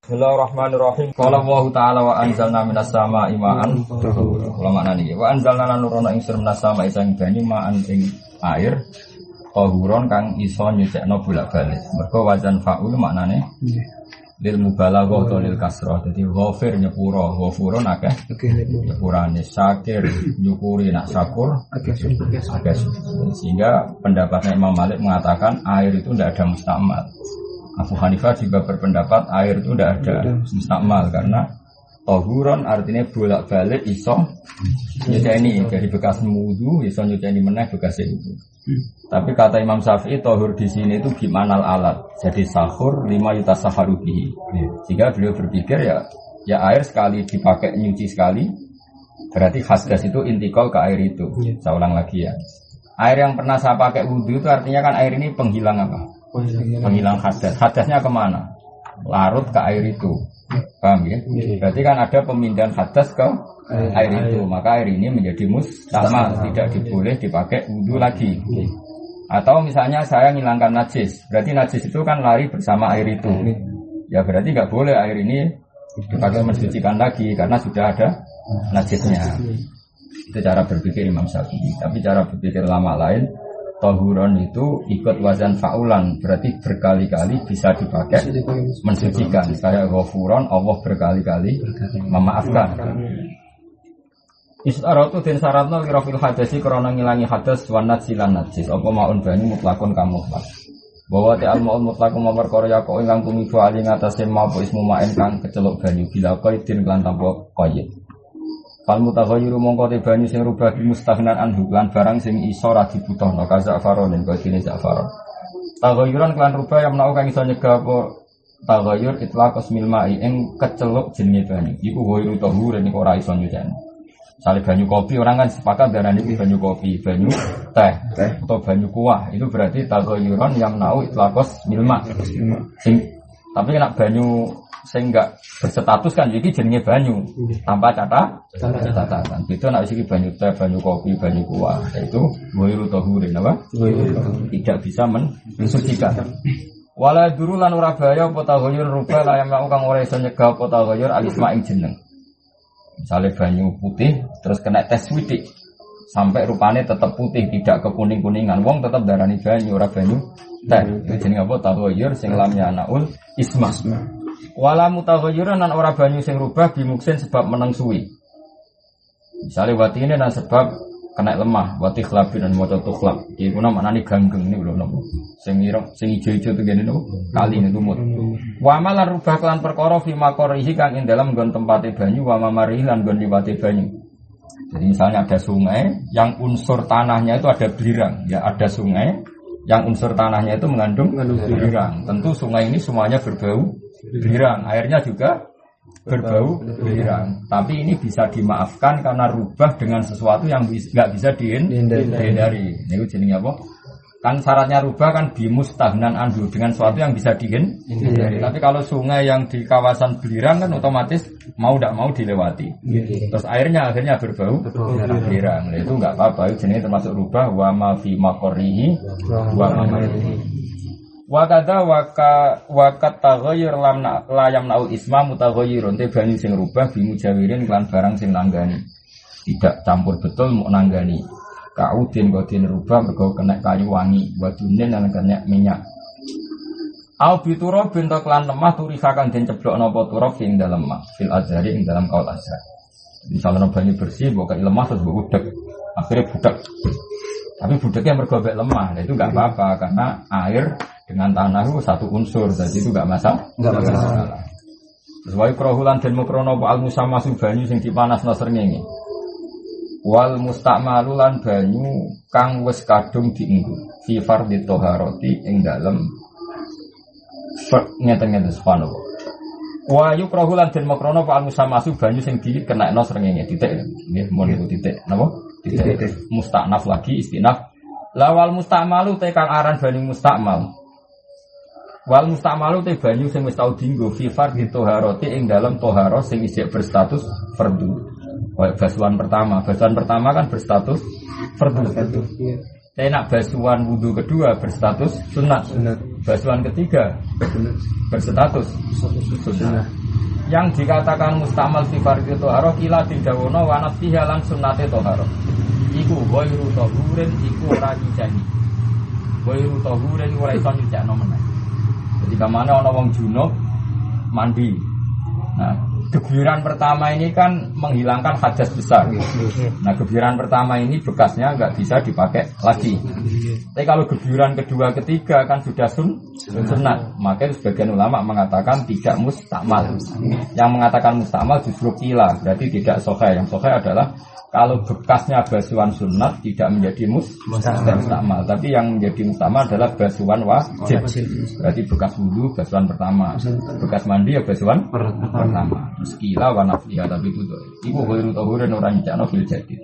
Bismillahirrahmanirrahim. Qala Allahu ta'ala wa anzalna minas samaa'i ma'an tahura. Kula maknane iki. Wa anzalna lan nurono ing sira minas samaa'i sang banyu ma'an ing air tahuron kang iso nyucekno bolak-balik. Mergo wajan fa'ul maknane lil mubalaghah atau lil kasrah. Dadi ghafir nyepuro, ghafurun akeh nyepurane, syakir nyukuri, nak syakur akeh. Sehingga pendapatnya Imam Malik mengatakan air itu tidak ada mustakmal. Abu Hanifah juga berpendapat air itu tidak ada mustakmal karena tahuron artinya bolak-balik iso nyuceni dari bekas wudu iso nyuceni meneh bekas wudu. Tapi kata Imam Syafi'i tahur di sini itu gimana alat. Jadi sahur 5 yuta saharubihi. Sehingga beliau berpikir ya air sekali dipakai nyuci sekali berarti hasdas itu intikal ke air itu. Saya ulang lagi ya. Air yang pernah saya pakai wudu itu artinya kan air ini penghilang apa? Penghilang hadas. Hadasnya kemana? Larut ke air itu. Paham ya? Berarti kan ada pemindahan hadas ke air itu. Maka air ini menjadi mustakmal, tidak diboleh dipakai wudu lagi. Atau misalnya saya ngilangkan najis, berarti najis itu kan lari bersama air itu. Ya berarti nggak boleh air ini dipakai mensucikan lagi karena sudah ada najisnya. Itu cara berpikir Imam Syafi'i. Tapi cara berpikir ulama lain, tahuron itu ikut wazan fa'ulan, berarti berkali-kali bisa dipakai mensucikan. Kayak ghafuron, Allah berkali-kali memaafkan. Istaratu den syaratna wirafil hadasi krana ngilangi hadas wa natsilan najis apa maun banyu mutlakun kamu mutlak. Bahwa ta'al maun mutlakun perkara ya kok ingkang tumiba ali ngatasé maupun ismu ma'en kang keceluk banyu bila qaidin lan tanpa qaid. Fal mutaghayyiru mongko te banyu sing rubah bi mustaghnan anhu lan barang sing iso ra dibutuhno kaza faron kaya dene zafaron. Taghayyuran lan rubah yang menawa kang iso nyegah apa taghayyur itlaq ismil ma'i ing keceluk jenenge banyu. Iku ghairu tahur nek ora iso nyuceni. Misalnya banyu kopi orang kan sepakat darani banyu kopi, banyu teh atau banyu kuah itu berarti taghayyuran yang menawa itlaq ismil ma'. Tapi nek banyu sing enggak berstatus kan iki jenenge banyu tanpa catatan. Itu nek iki banyu teh, banyu kopi, banyu kuah itu ghairu tahurin apa? Tidak bisa mensucikan. Wala duru lan ora bahaya apa taghayyur rubah la yang kang ora iso nyegah apa taghayyur alisma ing jeneng. Misalnya banyu putih terus kena tes widik sampai rupanya tetap putih tidak kekuning-kuningan, wong tetap darani banyu ora banyu teh. Itu jenenge apa taghayyur sing lam yanaul isma. Wala mutaghayyuran lan ora banyu sing rubah bimuksin sebab meneng suwi. Misale wati ini dan sebab kena lemah, wati khlabin dan maca tukhlab. Iki kuna maknane ganggeng niku lho napa. Sing ijo-ijo tegene niku kali niku mut. Wa malan rubah kelan perkara fi maqarihi kang ing dalem nggon tempate banyu wa mamarihi lan nggon liwate banyu. Jadi misalnya ada sungai yang unsur tanahnya itu ada belirang, ya ada sungai yang unsur tanahnya itu mengandung belirang. Tentu sungai ini semuanya berbau belirang, airnya juga berbau belirang. Tapi ini bisa dimaafkan karena rubah dengan sesuatu yang nggak bisa dihindari. Ini jenenge apa? Kan syaratnya rubah kan bimustahnan anhu dengan sesuatu yang bisa dihindari. Tapi kalau sungai yang di kawasan belirang kan otomatis mau tidak mau dilewati. Terus airnya akhirnya berbau belirang. Nah, itu nggak apa-apa. Itu jenenge termasuk rubah wa ma fi maqarihi wa ma marihi. Wakada wakat taghayyur layam naul isma mutaghayyirun te banyu sing rubah bimujawirin lan barang sing nanggani. Tidak campur betul mau nanggani. Kaudin godin rubah mergo kena kayu wangi, wadunin lan kena minyak. Au bituro bentuk lan lemah turifakan den ceblokno apa turab ing dalem lemah fil azhari ing dalam kaul azhar. Misalnya banyu bersih mbok kaya lemah terus mbok udek. Akhirnya budak. Tapi budaknya mergo lemah. Nah, itu enggak apa-apa karena air dengan tanah itu satu unsur, jadi itu enggak masalah. Terus wae krohulan den mukrono al musammasu banyu sing dipanasno srengenge. Wal mustakmalu lan banyu kang wis kadung dienggo fi fardhi thaharati ing dalem ngeten-ngeten subhanallah. Wa yukrahulan den mukrono al musammasu banyu sing dikenakno srengenge titik nggih mun niku titik napa? Titik mustaknaf lagi istinaf. Lawal mustakmalu te kang aran banyu mustakmal. Wal mustamalu te banyu sing wis tau dienggo fi fardhi thaharati ing dalam thaharah sing isih berstatus fardhu. Basuhan pertama kan berstatus fardhu. Tapi nak basuhan wudu kedua berstatus sunat. basuhan ketiga berstatus sunnah. Yang dikatakan mustamal fi fardhi thaharah kila didawono wa nafsiha lan sunnate thaharah. Iku ghairu tahurin iku ora nyucani. Ghairu tahurin ora iso nyucakno meneh. Jadi kamane ana wong junub mandi. Nah, gebiran pertama ini kan menghilangkan hadas besar. Nah, gebiran pertama ini bekasnya nggak bisa dipakai lagi. Tapi kalau gebiran kedua, ketiga kan sudah sunat. Maka sebagian ulama mengatakan tidak mustakmal. Yang mengatakan mustakmal justru kila, berarti tidak sahih. Yang sahih adalah kalau bekasnya basuhan sunat tidak menjadi mustakmal, tapi yang menjadi mustakmal adalah basuhan wajib. Berarti bekas wudu basuhan pertama, bekas mandi ya basuhan pertama. Terus kila wa nafiya, tapi itu ghairu tahurin ora nyakno fil jadid.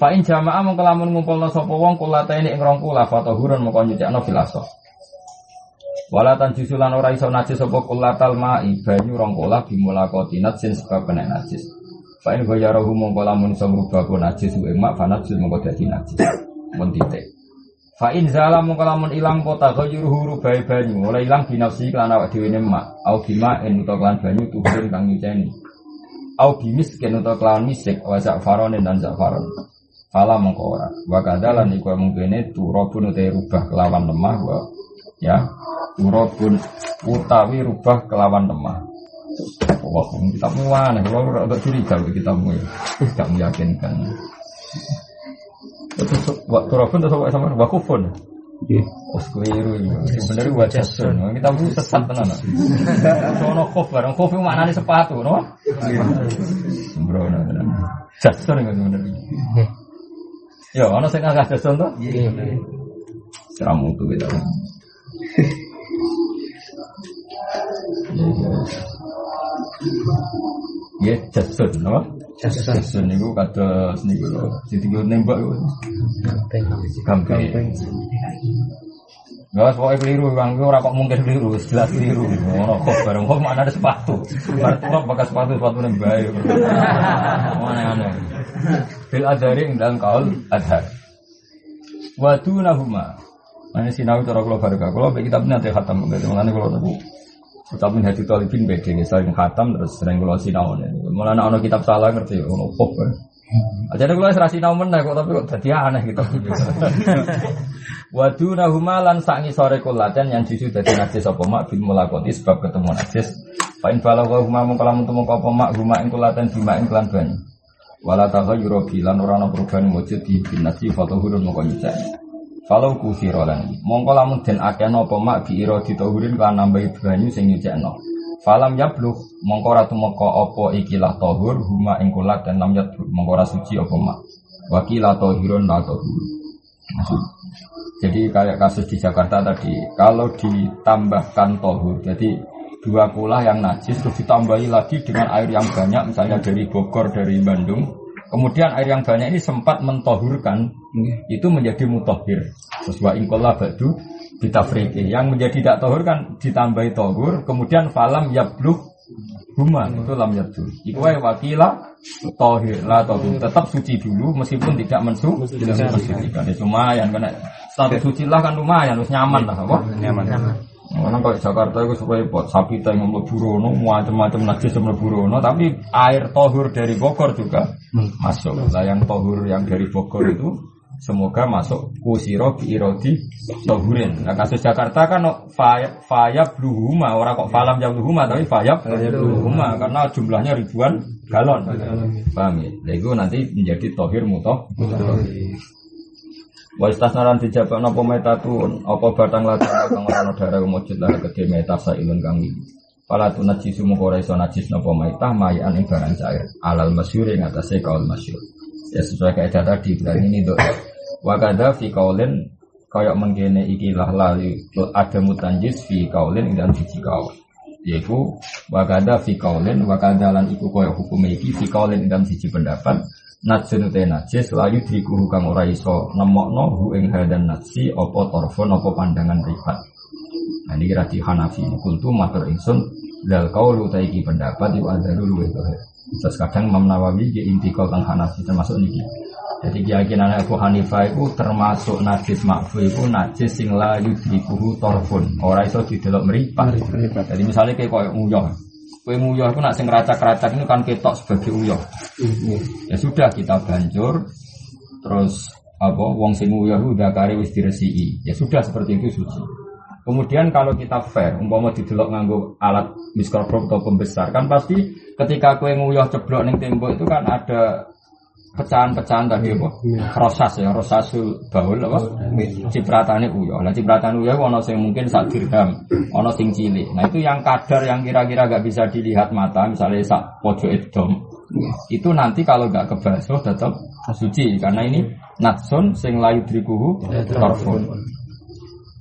Fa in jama'a mung kelamun ngumpulna sapa wong kulataine ing rong kula fa tahurun mung nyakno fil asah. Walatan jusulan ora iso najis sapa kulatal ma'i banyu rong kula bimulakotinat sin sebab kena najis. Fa'in bayarahu mongko lamun iso ngrubah najis ing mak fanajis mongko dadi najis. Mun titik. Fa'in zala mongko lamun ilang kota ghayruhu rubai banyu, oleh ilang binafsi lan awak dhewe ne mak, au bima en utawa banyu tubuhin kang nyuceni. Au bimis ken utawa kelawan misik wa za'faron dan za'faron. Fala mongko ora. Wa kadalan iku mungkene turabun utawa rubah kelawan lemah wa ya. Turabun utawi rubah kelawan lemah. Wah, kitabmu mana? Kalau agak curiga kitabmu ya, tidak meyakinkan. Itu waktu Turabun atau sama wakufun? Oh, keliru ini. Sebenarnya wajasun. Kitabmu sesat tenan. Sono kof barang kof itu maknanya sepatu, no? Sembrono tenan. Jasun itu sebenarnya. Ya, ono sing ngagah jasun tuh? Iya. Ceramu tuh kita. Ya, jasun, no? Jasun itu kata seniku loh. Jadi gue nembak itu. Gampang. Gak pokoknya keliru, bang. Gue kok mungkin keliru, jelas keliru. Ono kok bareng kok mana ada sepatu. Baru pakai sepatu nembak. Mana aneh. Bil adaring dalam kaul adhar. Wadu nahuma. Ini sinawi cara kalau barga. Kalau kitabnya nanti khatam. Mengenai kalau tahu. Kitab min hati talibin beda, sering khatam terus sering kalau sinau. Malah anak kitab salah ngerti, ono pop. Jadi kalau serah sinau meneh kok tapi kok jadi aneh gitu. Waduna humalan sangi sore kulaten yang justru dari najis apa mak bil mulakoti sebab ketemu najis. Fa'in balagha huma mung kalamun temu apa mak huma ing kulaten bima ing kelan banyu. Wala taghayyuru bilan ora ana perubahan wujud di binasi fatahurun moko nyucani. Kalau kusirolan, mongko lamun den akeh napa mak biiro ditahurin kan nambahi banyu sing nyucekno. Falam yablugh mongko ora tumeka apa ikilah tahur huma ing kulat dan lam yadhur mongko ora suci apa mak. Wakilah tahirun la tahur. Jadi kayak kasus di Jakarta tadi, kalau ditambahkan tahur, jadi dua kulah yang najis terus ditambahi lagi dengan air yang banyak misalnya dari Bogor, dari Bandung. Kemudian air yang banyak ini sempat mentohurkan, itu menjadi mutahhir. Sesuai ingkola badu ditafriki. Yang menjadi tidak tohur kan ditambahi tohur, kemudian falam yablugh huma itu lam yabdu. Iku wae wakila tohir lah tohur. Tetap suci dulu meskipun tidak mensucikan. Lumayan karena status suci lah kan lumayan, harus nyaman lah, apa? Nyaman. Orang kalau Jakarta itu supaya buat sapi yang meleburono, macam-macam najis yang meleburono, tapi air tohur dari Bogor juga masuk. Lah yang tohur yang dari Bogor itu semoga masuk kusiro biirodi tohurin. Nah kasus Jakarta kan fayab bluhuma, orang kok falam jam bluhuma, tapi fayab bluhuma karena jumlahnya ribuan galon. Paham ya? Nah itu nanti menjadi tohir mutoh. Wa istasnaran dijabak napa metatun apa batang latar kang ana darah mujud lah gede meta sailun kang iki. Pala tunajisu mung ora iso najis napa metah mayan ing barang cair. Alal masyhur ing atase kaul masyhur. Ya sesuai kaidah tadi berarti ini nduk. Wa kadza fi qaulin kaya mengkene iki lah lali ada mutanjis fi qaulin ing dalam siji kaul. Yaiku wa kadza fi qaulin wa kadzalan iku kaya hukum iki fi qaulin ing dalam siji pendapat. Najsun te najis layu dikuhu kang ora iso nemokno hu ing hadan najsi apa torfon apa pandangan ribat. Nah ini kira di Hanafi kultu matur ingsun dal qaulu ta iki pendapat iku adaru luwih dohir. Terus kadang Imam Nawawi ki intikal teng Hanafi termasuk niki. Jadi keyakinan Abu Hanifah itu termasuk najis makfu itu najis sing la yudrikuhu torfun. Ora iso didelok mripat. Jadi misalnya kayak koyo uyah. Kowe uyah itu nak sing racak-racak itu kan ketok sebagai uyah. Ya sudah kita banjur terus apa wong sing uyah udah kare wis diresiki. Ya sudah seperti itu suci. Kemudian kalau kita fair, umpama didelok nganggo alat mikroskop atau pembesar, kan pasti ketika kowe nguyah ceblok ning tembok itu kan ada pecahan-pecahan tadi apa? Rosas ya, rosasul baul apa? Cipratane uyah. Lah cipratan uyah ana sing mungkin sak dirham, ana sing cilik. Nah, itu yang kadar yang kira-kira enggak bisa dilihat mata, misalnya sak pojok edom. Itu nanti kalau enggak kebasuh tetap suci karena ini natsun sing layu drikuhu tarfun.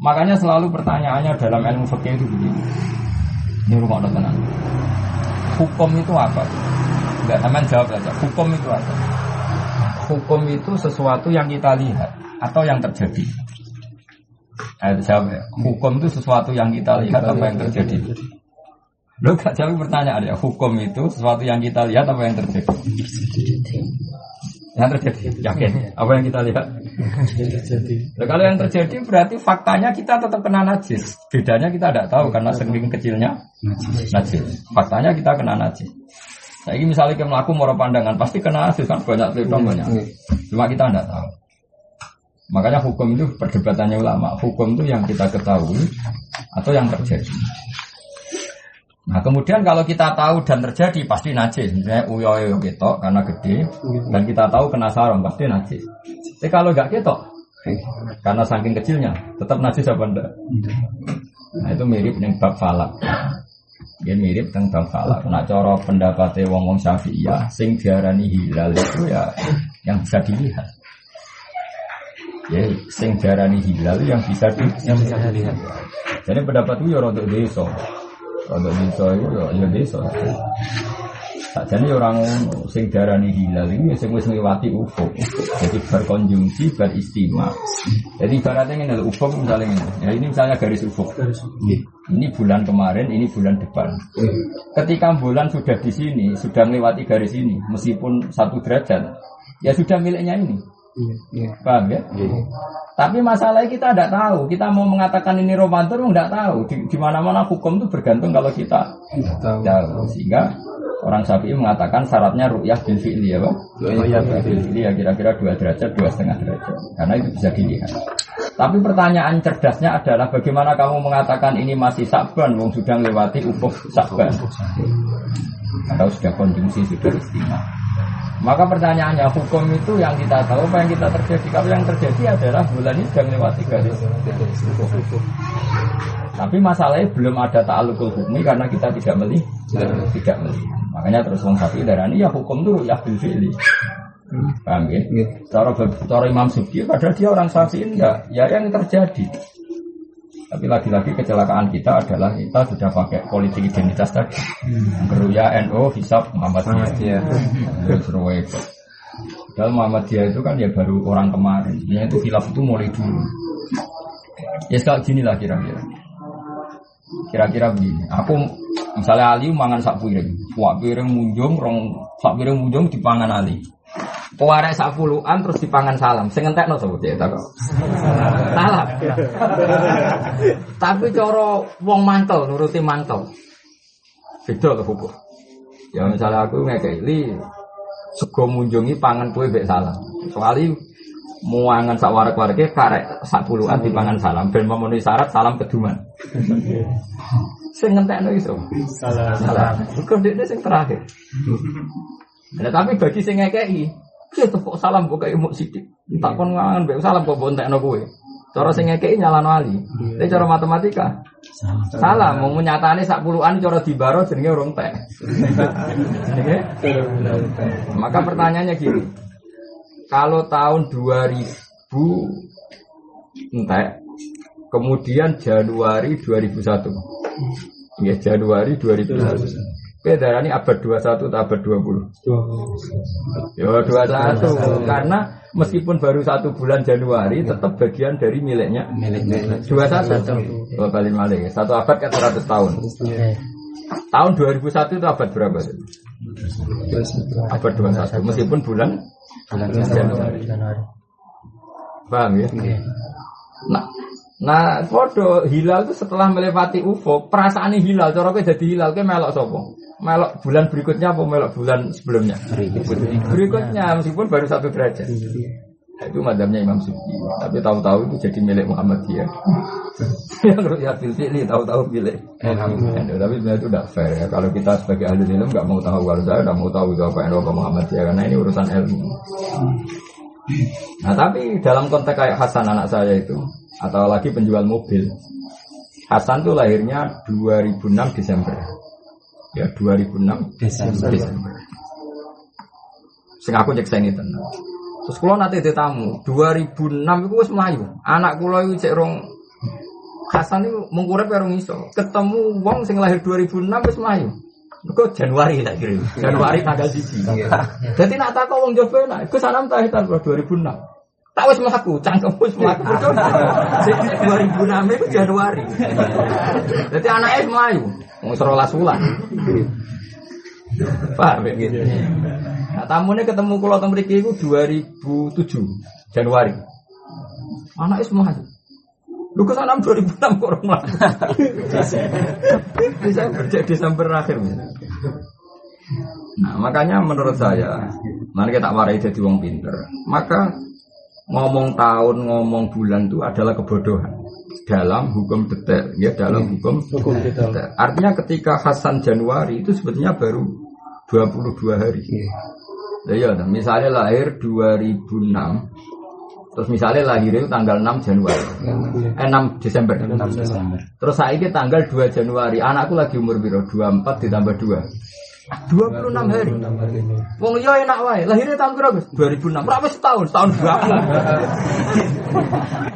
Makanya selalu pertanyaannya dalam ilmu fikih itu begini. Ini rumah tenan. Hukum itu apa? Enggak, teman jawab saja. Hukum itu apa? Hukum itu sesuatu yang kita lihat atau yang terjadi. Ayo jawab ya. Hukum itu sesuatu yang kita lihat apa yang terjadi? Lo gak jawab pertanyaan ya. Hukum itu sesuatu yang kita lihat apa yang terjadi? Yang terjadi, yakin? Apa yang kita lihat? Nah, kalau yang terjadi berarti faktanya kita tetap kena najis. Bedanya kita tidak tahu karena saking kecilnya najis. Faktanya kita kena najis. Nah, ini misalnya kita melakukan moro pandangan pasti kena najis kan banyak pelitong banyak. Cuma kita tidak tahu. Makanya hukum itu perdebatannya ulama. Hukum itu yang kita ketahui atau yang terjadi. Nah kemudian kalau kita tahu dan terjadi pasti najis. Misalnya uyoyo ketok karena gede dan kita tahu kena sarung pasti najis. Tapi kalau enggak ketok karena saking kecilnya tetap najis apa enggak? Nah itu mirip dengan bab falak. Ya mirip dengan bab falak. Nah cara pendapatnya wong-wong Syafi'iyah sing diarani hilal itu ya yang bisa dilihat. Ya sing diarani hilal yang bisa dilihat. Jadi pendapat itu ya rodok desa. Kalau desa itu ya desa. Tak jadi orang sing darani hilal ini sing wis ngliwati ufuk. Jadi berkonjungsi, beristima. Jadi ibaratnya ini ufuk misalnya ini. Ya ini misalnya garis ufuk. Ini bulan kemarin, ini bulan depan. Ketika bulan sudah di sini, sudah melewati garis ini, meskipun 1 derajat, ya sudah miliknya ini. Paham ya? Tapi masalahnya kita tidak tahu. Kita mau mengatakan ini Ramadan tidak tahu. Di mana-mana hukum itu bergantung kalau kita tahu. Sehingga orang Syafi'i mengatakan syaratnya ru'yah bil fi'li ya, Pak? Ru'yah bil fi'li ya kira-kira 2 derajat, 2,5 derajat. Karena itu bisa dilihat. Tapi pertanyaan cerdasnya adalah bagaimana kamu mengatakan ini masih Sa'ban wong sudah melewati ufuk Sa'ban. Atau sudah konjungsi, sudah istimewa. Maka pertanyaannya hukum itu yang kita tahu apa yang kita terjadi. Kalau yang terjadi adalah bulan ini sudah melewati garis. Tapi masalahnya belum ada ta'alluqul hukmi karena kita tidak melihat. Makanya terus wong Syafi'i darani ya hukum itu ya bil fi'li. Paham ya? Cara Imam Subki padahal dia orang Syafi'i enggak. Ya yang terjadi. Tapi lagi-lagi kecelakaan kita adalah kita sudah pakai politik identitas tadi. Geruya NU hisab Muhammadiyah. Padahal Muhammadiyah itu kan ya baru orang kemarin. Sebenarnya itu khilaf itu mulai dulu. Ya sekali gini lah kira-kira. Kira-kira begini. Aku misalnya Ali mangan sak piring. Sak piring munjung dipangan Ali. Pewarek sak puluhan terus dipangan salam. Sing entekno sapa cek tak kok. Salam. Tapi cara wong mantel nuruti mantel. Beda lho hukum. Ya misalnya aku ngekeki li sego munjungi pangan kowe mbek salam. Soale muangan sak warek-wareke karek sak puluhan dipangan salam ben memenuhi syarat salam keduman. Sing entekno iso. Salam. Kok dekne sing terakhir. Nah, tapi bagi sing ngekeki ya tepuk salam kok kayak muk sithik. Tak kon ngangen mbek salam kok bontekno kowe. Cara sing ngekeki nyalano ali. Tapi cara matematika salam mau nyatane sak puluhan cara dibaro jenenge urung tek. Maka pertanyaannya gini. Kalau tahun 2000 entek kemudian Januari 2001. Ya Januari 2001. Beda ini abad 21 atau abad 20? 20. Ya 21 karena meskipun baru 1 bulan Januari tetap bagian dari miliknya 21. Oh balik malik. 1 abad kan 100 tahun. Tahun 2001 itu abad berapa? Abad 21 meskipun bulan bulan Januari. Paham ya? Nah, podo hilal itu setelah melewati ufuk, perasaan hilal, cara kowe jadi hilal kowe melok sapa? Melok bulan berikutnya apa melok bulan sebelumnya? Berikutnya meskipun baru 1 derajat. Itu madhabnya Imam Subki. Tapi tahu-tahu itu jadi milik Muhammadiyah. Yang ru'yat bil fi'li tahu-tahu milik. Tapi sebenarnya itu tidak fair ya. Kalau kita sebagai ahli ilmu nggak mau tahu, kalau saya nggak mau tahu itu apa yang apa Muhammadiyah karena ini urusan ilmu. Nah tapi dalam konteks kayak Hasan anak saya itu, atau lagi penjual mobil, Hasan tuh lahirnya 2006 Desember. Ya 2006 Desember. Sing aku cek saya tenang. Terus kalau nanti tamu 2006 itu wis mlayu. Anak kula iki cek rong Hasan itu mengkurep karo iso. Ketemu wong sing lahir 2006 wis mlayu. Mergo Januari tak kira. Januari tanggal 1. Dadi nak takok wong Jawa nak iku sanam ta tahun 2006. Tak wis mlaku, cangkem wis mlaku. Sing 2006 itu Januari. Dadi anake wis mlayu. Wong 13 wulan. Paham gitu. Nah, tamunya ketemu kula teng mriki iku 2007 Januari. Anake semua. Lu kesana 2006 kok orang mlaku. Bisa kerja Desember akhir. Nah, makanya menurut saya, mari kita warai jadi wong pinter. Maka ngomong tahun, ngomong bulan itu adalah kebodohan dalam hukum detail, ya dalam hukum detail. Artinya ketika Hasan Januari itu sebetulnya baru 22 hari. Ya, misalnya lahir 2006, terus misalnya lahir itu tanggal 6 Januari, 6 Desember. Terus saya ini tanggal 2 Januari, anakku lagi umur biro 24 ditambah 2, 26 hari. Wong yo enak wae, lahirnya tahun berapa? 2006. Berapa setahun berapa?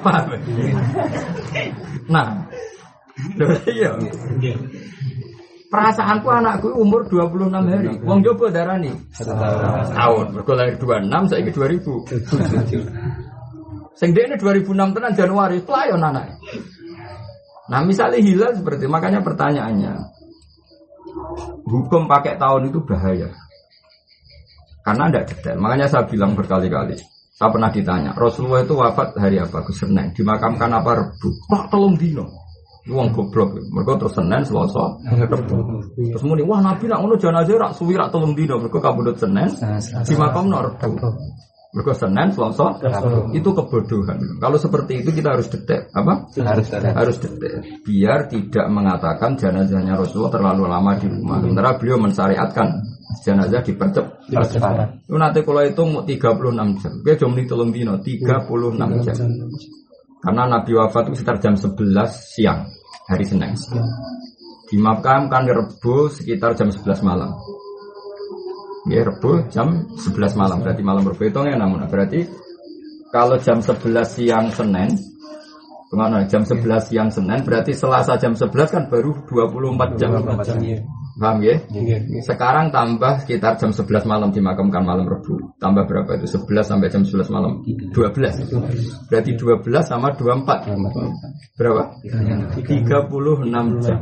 Paham? Nah, iya. Perasaanku anakku umur 26 hari. Wong jopo darani setahun. Mergo lahir 26 saiki 2000. Sing dekne 2006 tenan Januari, pelayon anake. Nah, misalnya hilal seperti makanya pertanyaannya, hukum pakai tahun itu bahaya. Karena tidak detail. Makanya saya bilang berkali-kali. Saya pernah ditanya, Rasulullah itu wafat hari apa? Ke Senin. Dimakamkan apa? Rebu. Pak tolong dino. Wong goblok. Mereka terus Senin, Selasa, Rebu. Terus muni, wah Nabi nak ngono jenazah rak suwi rak tolong dino. Mereka kabudut Senin, dimakamno Rebu. Mereka Senin, Selasa, itu kebodohan. Kalau seperti itu kita harus detail. Apa? Harus detail. Biar tidak mengatakan jenazahnya Rasulullah terlalu lama di rumah. Sementara beliau mensyariatkan jenazah dipercepat. Itu nanti kalau hitung 36 jam. Dia cuma tolong dino 36 jam. Karena Nabi wafat itu sekitar jam 11 siang hari Senin. Dimakamkan Rebu sekitar jam 11 malam. Ya Rebu jam 11 malam. Berarti malam Rebu hitungnya namun berarti kalau jam 11 siang Senin, kemana? Jam 11 siang Senin berarti Selasa jam 11 kan baru 24 jam. Paham ya? Sekarang tambah sekitar jam 11 malam dimakamkan malam Rebu. Tambah berapa itu? 11 sampai jam 11 malam. 12. Berarti 12 sama 24. Berapa? 36 jam.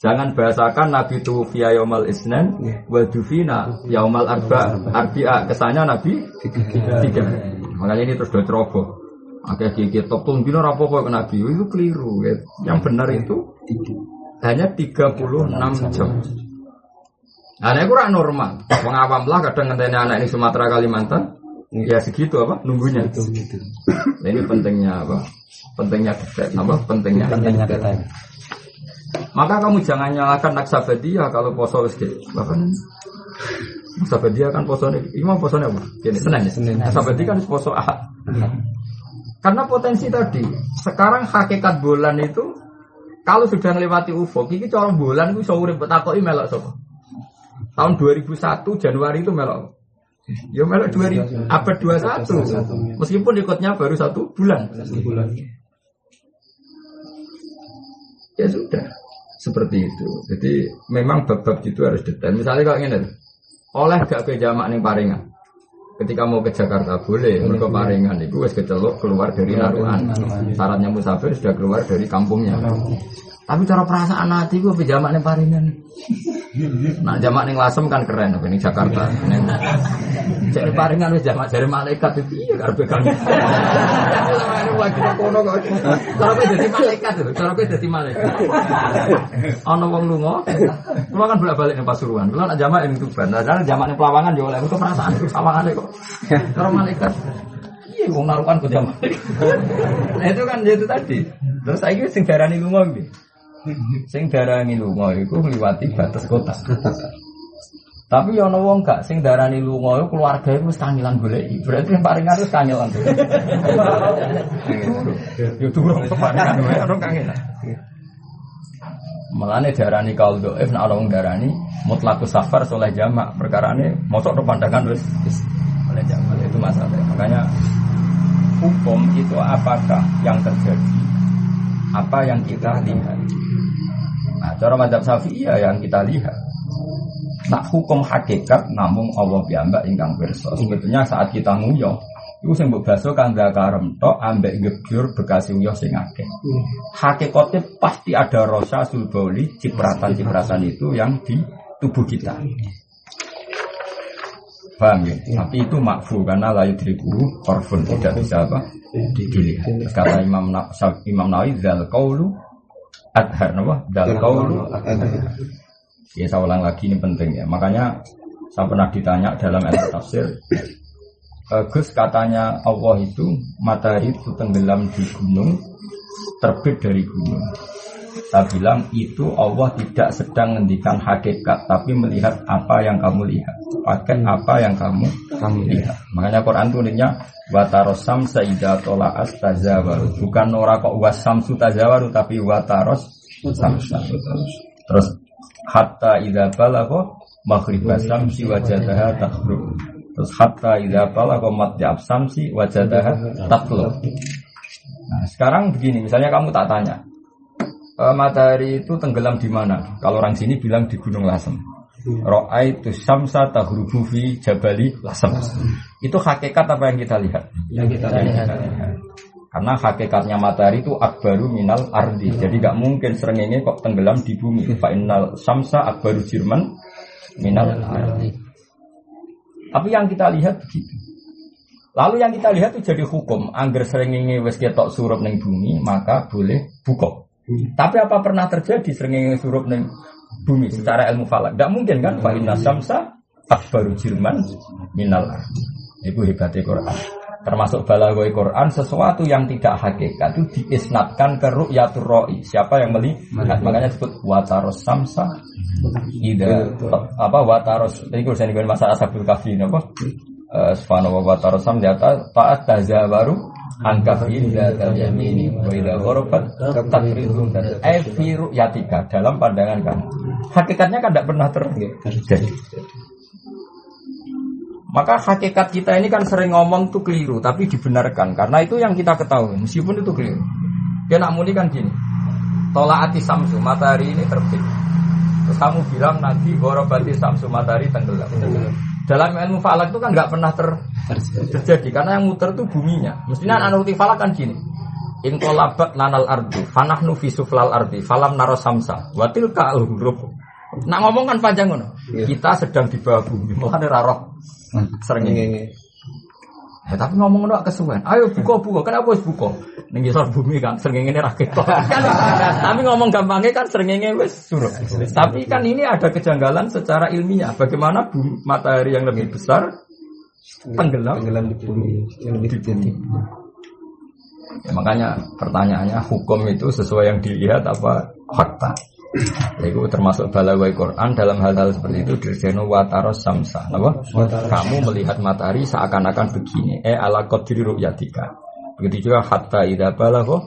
Jangan bahasakan Nabi tufiya yaumal isnan wa dufina yaumal arba'a. Kesannya Nabi 3. Makanya ini terus ceroboh. Akhirnya gigit top tun bina rapopo ke Nabi itu keliru. Yang benar itu hanya 36 jam. Nah, ini kurang normal. Wong awam lah kadang ngenteni anak ini Sumatera Kalimantan. Ya segitu apa? Nunggunya. Nah, ini pentingnya apa? Pentingnya detail. Apa? Pentingnya detail. Maka kamu jangan nyalakan Naksabandiyah kalau poso wis bahkan Naksabandiyah kan posone imam posone apa? Gini Senin. Naksabandiyah kan poso Ahad. Karena potensi tadi. Sekarang hakikat bulan itu kalau sudah melewati ufuk, ini cara bulan itu bisa urip takoki melok sapa? Tahun 2001 Januari itu melok. Ya melok 2000 abad 21. Meskipun ikutnya baru 1 bulan. Ya sudah. Seperti itu. Jadi memang bab-bab itu harus detail. Misalnya kalau ingin oleh gak ke jamak ning paringan. Ketika mau ke Jakarta boleh, mereka paringan itu wis kecelok keluar dari naruhan. Syaratnya musafir sudah keluar dari kampungnya. Tapi cara perasaan hati gue pejamak nih paringan. Nah jamak nih Lasem kan keren, ini Jakarta. Jadi paringan wis jamak dari malaikat itu iya karena kan. Ini lagi kono kok. Cara gue jadi malaikat itu, cara gue jadi malaikat. Ono wong lunga, kulo kan bolak-balik ning Pasuruan. Kulo nak jamak ning Tuban. Nah jamak ning Pelawangan yo oleh perasaan sawangane kok. Cara malaikat. Iya wong narukan ke jamak. Nah itu kan itu tadi. Terus saiki sing darani lunga iki. Sing darani lunga iku ngliwati batas kota. Tapi ana wong gak sing darani lunga iku keluargae wis kangelan goleki. Berarti yang paringan wis kangelan. Yo durung keparingan wae ono kangelan. Mulane darani kaul dhaif nek ana wong darani mutlaqus safar soleh jamak. Perkarane mosok pandangan wis oleh jamak itu masalah. Makanya hukum itu apakah yang terjadi? Apa yang kita lihat? Nah, cara mazhab Syafi'iyah yang kita lihat. Nah, hukum hakikat namung Allah piyambak ingkang pirsa. Sebetulnya saat kita nguyah, iku sing mbok baso kang karem tok ambek gebyur bekas nguyah sing akeh. Hakikate pasti ada rasa sulbauli, cipratan-cipratan itu yang di tubuh kita. Paham ya? Tapi itu makfu karena la yudriku orfun tidak bisa apa? Dilihat. Terus kata Imam Nawawi dzal qaulu adhar napa? Dzal qaulu adhar. Ya saya ulang lagi ini penting ya. Makanya saya pernah ditanya dalam ilmu tafsir, Gus katanya Allah itu matahari itu tenggelam di gunung, terbit dari gunung. Saya bilang itu Allah tidak sedang menghentikan hakikat, tapi melihat apa yang kamu lihat, pakai apa yang kamu lihat. Makanya Quran tulisnya wataros samsa idza tola'at tazawaru, bukan ora kok wasamsu tazawaru, tapi wataros samsa. Terus hatta idza balagha maghribas samsi wajadaha taghrub. Terus hatta idza balagha matla'ab samsi wajadaha taqlub. Nah, sekarang begini, misalnya kamu tak tanya, matahari itu tenggelam di mana? Kalau orang sini bilang di Gunung Lasem. Ra'aitu syamsa taghrubu fi jabali Lasem. Itu hakikat apa yang kita lihat? Yang kita lihat. Karena hakikatnya matahari itu akbaru minal ardi. Jadi gak mungkin srengenge kok tenggelam di bumi. Fa innal syamsa akbaru jirman minal ardi. Tapi yang kita lihat begitu. Lalu yang kita lihat itu jadi hukum. Angger srengenge wis ketok surup ning bumi, maka boleh buka. Tapi apa pernah terjadi srengenge surup ning bumi secara ilmu falak? Tidak mungkin kan? Fa inna syamsa akbaru jirman minal ardi. Itu hebatnya Quran. Termasuk balaghah Quran, sesuatu yang tidak hakikat itu diisnadkan ke ru'yatur ra'i. Siapa yang melihat? Makanya disebut wataros samsa ida apa wataros ini kalau saya masalah Ashabul Kahfi apa? Subhanahu wa ta'ala samjata ta'at tazawaru angkafin datal yamini wa idha ghorobat takridun dan firu yatika dalam pandangan kamu. Hakikatnya kan tidak pernah terjadi. Maka hakikat kita ini kan sering ngomong tuh keliru, tapi dibenarkan karena itu yang kita ketahui, meskipun itu keliru. Dia nak muni kan gini, tolaati samsu, matahari ini terbit. Terus kamu bilang nanti gorobati samsu, matahari tenggelam. Dalam ilmu falak itu kan nggak pernah terjadi karena yang muter itu buminya. Mestinya anuti falak kan gini, intolabat lanal ardi, fanahnu fisuflal ardi, falam naro samsa, watil ka'al-huruf. Nak ngomong kan panjang ngono. Kita sedang di bawah bumi, malah ada roh sering ini. Tapi ngomong ngono kesuwen. Ayo buka. Kenapa harus buka? Ning ngisor bumi kan srengenge ra ketok. Tapi ngomong gampangnya kan srengenge wis surup. Tapi kan ini ada kejanggalan secara ilmiah. Bagaimana matahari yang lebih besar tenggelam di bumi yang lebih tinggi. Ya, makanya pertanyaannya hukum itu sesuai yang dilihat apa fakta? Itu termasuk balaghah Quran dalam hal-hal seperti itu dirjeno wataros samsa. Apa? Kamu melihat matahari seakan-akan begini. Ala qadri ru'yatika. Begitu juga hatta idza balagha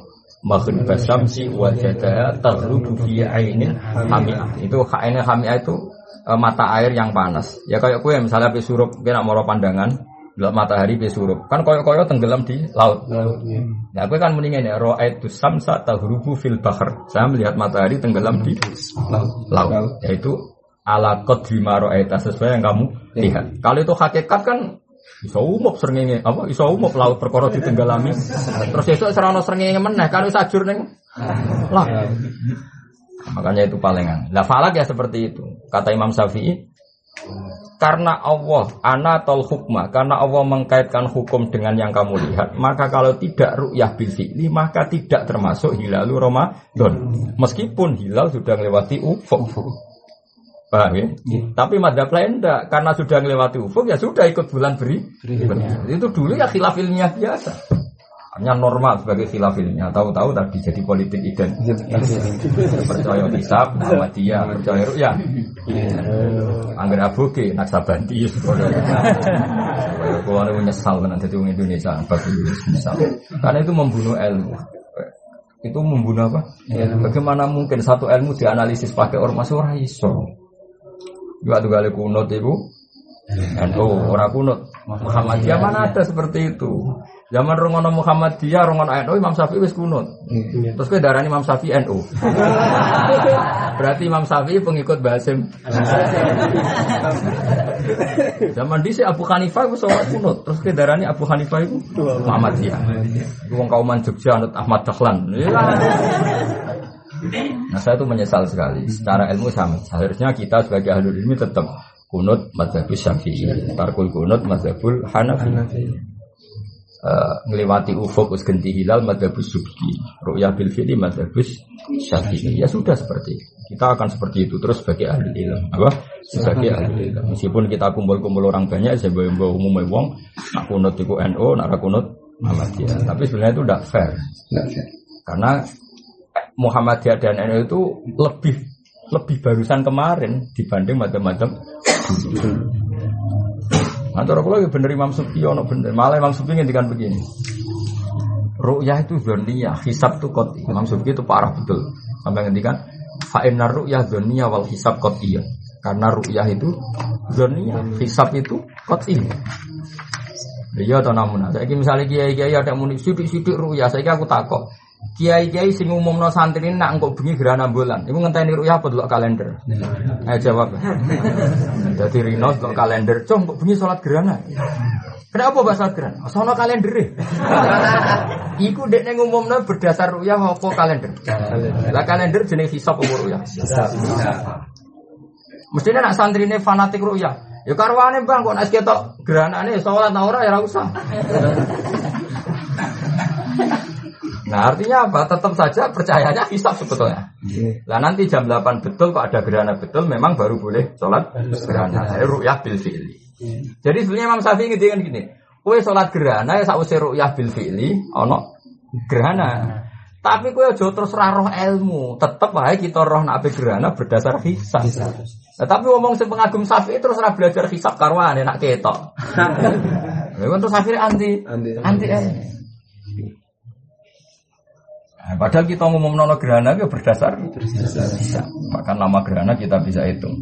maghribas syamsi wajadaha taghrubu fi ainin hami'ah. Itu ainin hami'ah itu mata air yang panas. Ya kayak kowe misalnya pe surup kena moro pandangan, delok matahari pe surup. Kan koyo-koyo tenggelam di laut. Ya kowe kan muni ngene, ra'aitu samsa taghrubu fil bahr. Saya melihat matahari tenggelam di laut. Yaitu ala qadri ma ra'aita sesuai yang kamu lihat. Kalau itu hakikat kan Iso umup srengenge apa iso umup laut perkara ditenggalami. Terus esuk serana srengenge meneh kan wis ajur ning lah. Makanya itu palingan. Lah falak ya seperti itu. Kata Imam Syafi'i, karena Allah anatul hukma, karena Allah mengkaitkan hukum dengan yang kamu lihat, maka kalau tidak ru'yah bil fi'li maka tidak termasuk hilalu Ramadan. Meskipun hilal sudah melewati ufuk. Paham ya? Tapi madzhab lain enggak, karena sudah melewati ufuk ya sudah ikut bulan berikutnya. Itu dulu ya khilaf ilmiah biasa. Hanya normal sebagai khilaf ilmiah. Tahu-tahu tadi jadi politik identitas. Percaya hisab, Muhammadiyah, percaya ru'yah. Angger aboge Naksabandi. Kalau ada menyesal kan jadi orang Indonesia, menyesal. Karena itu membunuh ilmu. Itu membunuh apa? Bagaimana mungkin satu ilmu dianalisis pakai ormas ora iso. Juga tuh kali kunut itu, NU orang kunut. Muhammadiyah mana ada seperti itu? Zaman Rongono Muhammadiyah, Rongono NU, Imam Syafi'i wis kunut. Terus ke darah Imam Syafi'i NU. Berarti Imam Syafi'i pengikut Basim. Zaman disi Abu Hanifah itu sholat kunut. Terus ke darah Abu Hanifah itu Muhammadiyah. Itu wong kauman Jogja anut Ahmad Dahlan. Nah saya itu menyesal sekali. Secara ilmu sama. Seharusnya kita sebagai ahlul ilmi tetap kunut madzhabus Syafi'i, tarkul kunut madzhabul Hanafi. Ngelewati ufuk us genti hilal madzhabus Subki, ru'yah bil fi'li madzhabus Syafi'i. Ya sudah seperti itu. Kita akan seperti itu terus sebagai ahli ilmu. Apa? Sebagai ahli ilmu. Meskipun kita kumpul-kumpul orang banyak, saya bawa umumnya wong, nak kunut iku NU, nak kunut Muhammadiyah. Tapi sebenarnya itu tidak fair. Karena Muhammadiyah dan NU itu lebih barusan kemarin dibanding macam-macam. Antara kalau lagi bener Imam Subki, ono bener. Malah Imam Subki ngendikan begini. Ru'yah itu dzanniyah, hisab itu qat'i. Imam Subki itu parah betul. Sampai ngendikan fa innar ru'yah dzanniyah wal hisab qat'iyah. Karena ru'yah itu dzanniyah, hisab itu qat'i. Iya atau namun. Saiki misalnya kiai-kiai ada muni sidik-sidik ru'yah, saiki aku takok. Kiai-kiai sing umumno santri nak engko bengi gerhana bulan. Iku ngenteni ru'yah apa delok kalender? Jawab. Dadi rino delok kalender, "Cung, kok bengi salat gerhana?" Kenapa mbak salat gerhana? Sono kalendere. Iku dekne ngumumno berdasar ru'yah apa kalender? Lah kalender jenenge hisab apa ru'yah? Hisab. Mestine nak santrine fanatik ru'yah. Ya karwane Bang kok nek ketok gerhanane salat ora ya ora usah. Nah artinya apa? Tetap saja percayanya hisab sebetulnya. Nah nanti jam 8 betul kok ada gerhana betul memang baru boleh sholat gerhana. Ru'yah bil fi'li. Jadi sebenarnya Imam Syafi'i ngendikan gini, kowe sholat gerhana ya sakwise ru'yah bil fi'li ana gerhana. Tapi kowe aja terus ra roh ilmu, tetep wae kita roh nek gerhana berdasar hisab. Nah, tapi ngomong sing pengagum Syafi'i terus ora belajar hisab karwane nek ketok. Lha terus Syafi'i anti. Padahal kita ngomong nono gerhana itu berdasar bisa. Maka nama gerhana kita bisa hitung.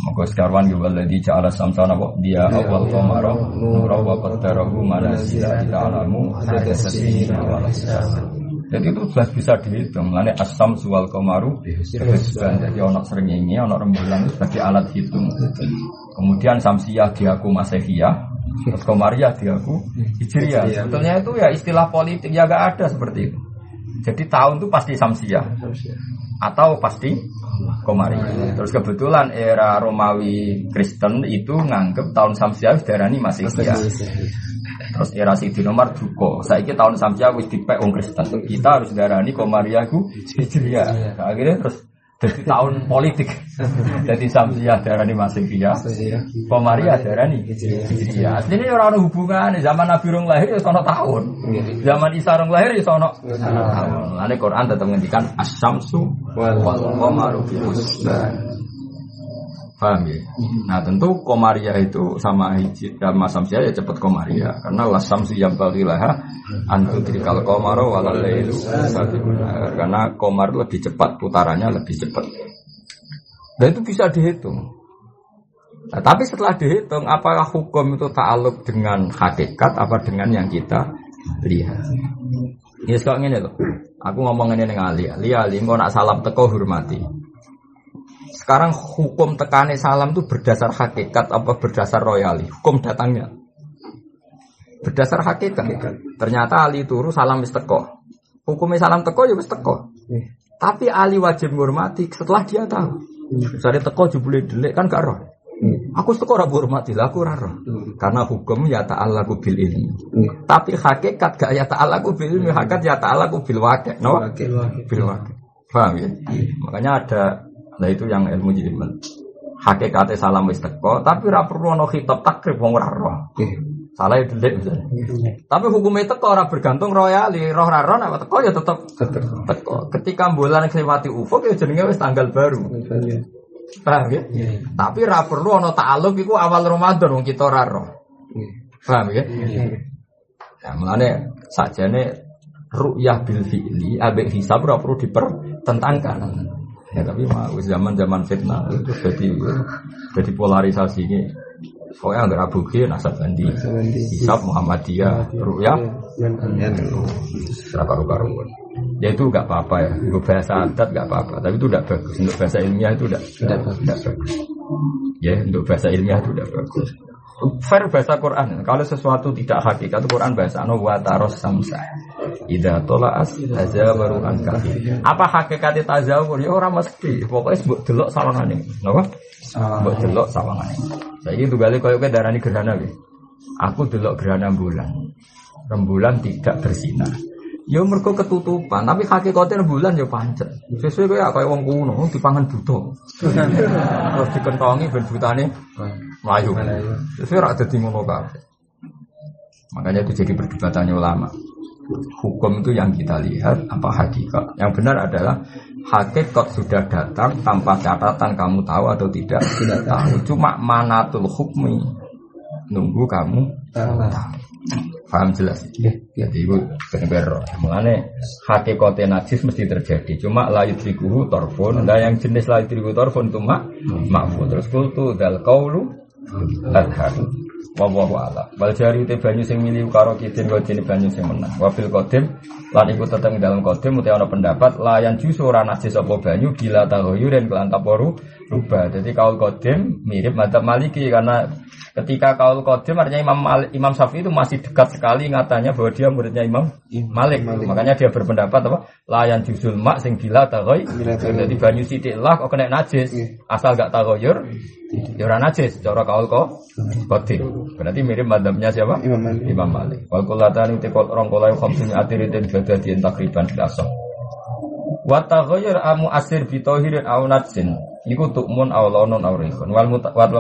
Maka sekarwan yuwalladzi ja'ala samsana wa dia awal qamara nura wa qaddarahu manazila ila alamu hadasina wal hisab. Jadi itu jelas bisa dihitung. Lane as-samsu wal qamaru hisban. Jadi ono srengenge, ono rembulan itu sebagai alat hitung. Kemudian samsiyah diaku masehiyah. Terus Komariah diaku Hijriah. Sebetulnya itu ya istilah politik ya gak ada seperti itu. Jadi tahun itu pasti Samsiah atau pasti Komariah. Terus kebetulan era Romawi Kristen itu nganggep tahun Samsiah diarani Masihiyah. Terus era Sayyidina Umar duka. Saiki tahun Samsiah wis dipek wong Kristen. Kita harus diarani Komariah ku Hijriah. Akhirnya terus jadi tahun politik. Jadi Samsiah darani Masihiyah, Komariah darani Hijriah. Aslinya orang hubungan zaman Nabi rong lahir ya sono tahun. Zaman Isa rong lahir ya sono tahun. Ane Quran tetap ngendikan as-samsu wal qamaru bi husban. Paham ya? Nah tentu Komariah itu sama Hijriah Samsiah ya cepat Komariah. Karena la samsu yambaghilaha antudrikal qamaru wal lailu sabiqun. Karena Komar lebih cepat, putarannya lebih cepat. Dan itu bisa dihitung. Nah, tapi setelah dihitung, apakah hukum itu ta'aluk dengan hakikat apa dengan yang kita lihat? Ini sekarang ini loh. Aku ngomong ini dengan Ali engko nak salam teko hormati. Sekarang hukum tekane salam itu berdasar hakikat apa berdasar royali? Hukum datangnya berdasar hakikat. Ternyata Ali turu salam wis teko. Hukumnya salam teko ya wis teko. Tapi Ali wajib menghormati setelah dia tahu. Misalnya teko jebule delik kan gak roh. Aku teko ora hormati lah aku ora roh. Karena hukum ya ta'allaqu bil ilmi. Tapi hakikat gak ya ta'allaqu bil ilmi, hakikat ya ta'allaqu bil waqi'. No? Bil waqi'. Paham ya? Makanya ada nah itu yang ilmu jilid. Hakikate salam wis teko, tapi ora perlu ana khitab takrib wong ora roh. Salah delik misalnya. Tapi hukumnya teko ora bergantung royali, roh ora roh nek teko ya tetep teko. Ketika bulan ngliwati ufuk ya jenenge wis tanggal baru. Paham ya? Tapi ora perlu ana ta'alluq iku awal Ramadan wong kita ora roh. Paham ya? Ya mulane sakjane ru'yah bil fi'li ambek hisab ora perlu dipertentangkan. Ya tapi mah zaman fitnah itu jadi polarisasi ini. Soalnya enggak Abu Bakar Nasabandi, Hisab Muhammadiyah, Ru'yah, karu-karuan. Ya itu enggak apa-apa ya. Untuk bahasa adat enggak apa-apa, tapi itu enggak bagus. Untuk bahasa ilmiah itu enggak bagus. Ya, untuk bahasa ilmiah itu enggak bagus. Fair bahasa Quran. Kalau sesuatu tidak hakikat, Quran bahasa wa taros samsa. Idza tola'as tazawaru an kafir. Apa hakikat tazawur? Ya ora mesti. Pokoke mbok delok sawangane. Napa? Mbok delok sawangane. Saiki tunggale koyo darani gerhana iki. Aku delok gerhana bulan. Rembulan tidak bersinar. Ya mergo ketutupan, tapi hakikate rembulan ya pancet. Sesuai kaya wong kuno dipangan buta. Terus dikentongi ben butane mlayu. Sesuai rak dadi ngono kabeh. Makanya itu jadi perdebatannya ulama. Hukum itu yang kita lihat apa hakikat. Yang benar adalah hakikat sudah datang tanpa catatan kamu tahu atau tidak tahu. Cuma manatul hukmi nunggu kamu tahu. Paham jelas? Jadi itu benar. Mulane hakikatnya najis mesti terjadi. Cuma la yudrikuhu torfun. Dan yang jenis la yudrikuhu torfun itu makfu. Terus kultu dal kaulu adhar. Wallahu a'lam. Wal jari te banyu sing milih karo kidin kok jenenge banyu sing menang. Wa fil qadim lan iku teteng dalam qadim utawa ana pendapat layan jusu ora najis apa banyu bila tahoyuren kelan taporu rubah. Jadi kaul qadim mirip madzhab Maliki karena ketika kaul qadim artinya Imam Syafi'i itu masih dekat sekali ngatanya bahwa dia muridnya Imam Malik. Makanya dia berpendapat apa? Layan jusul mak sing bila tahoy. Jadi banyu sithik lah kok kena najis. Asal gak tahoyur ya ora najis cara kaul qadim. Berarti mirip madzhabnya siapa? Imam Malik. Wal qulatani te rong kolai khamsun atiritin badadien takriban biasa. Wa taghayyur amu asir bi tahirin aw natsin. Iku tukmun aw launun aw rihun. Wal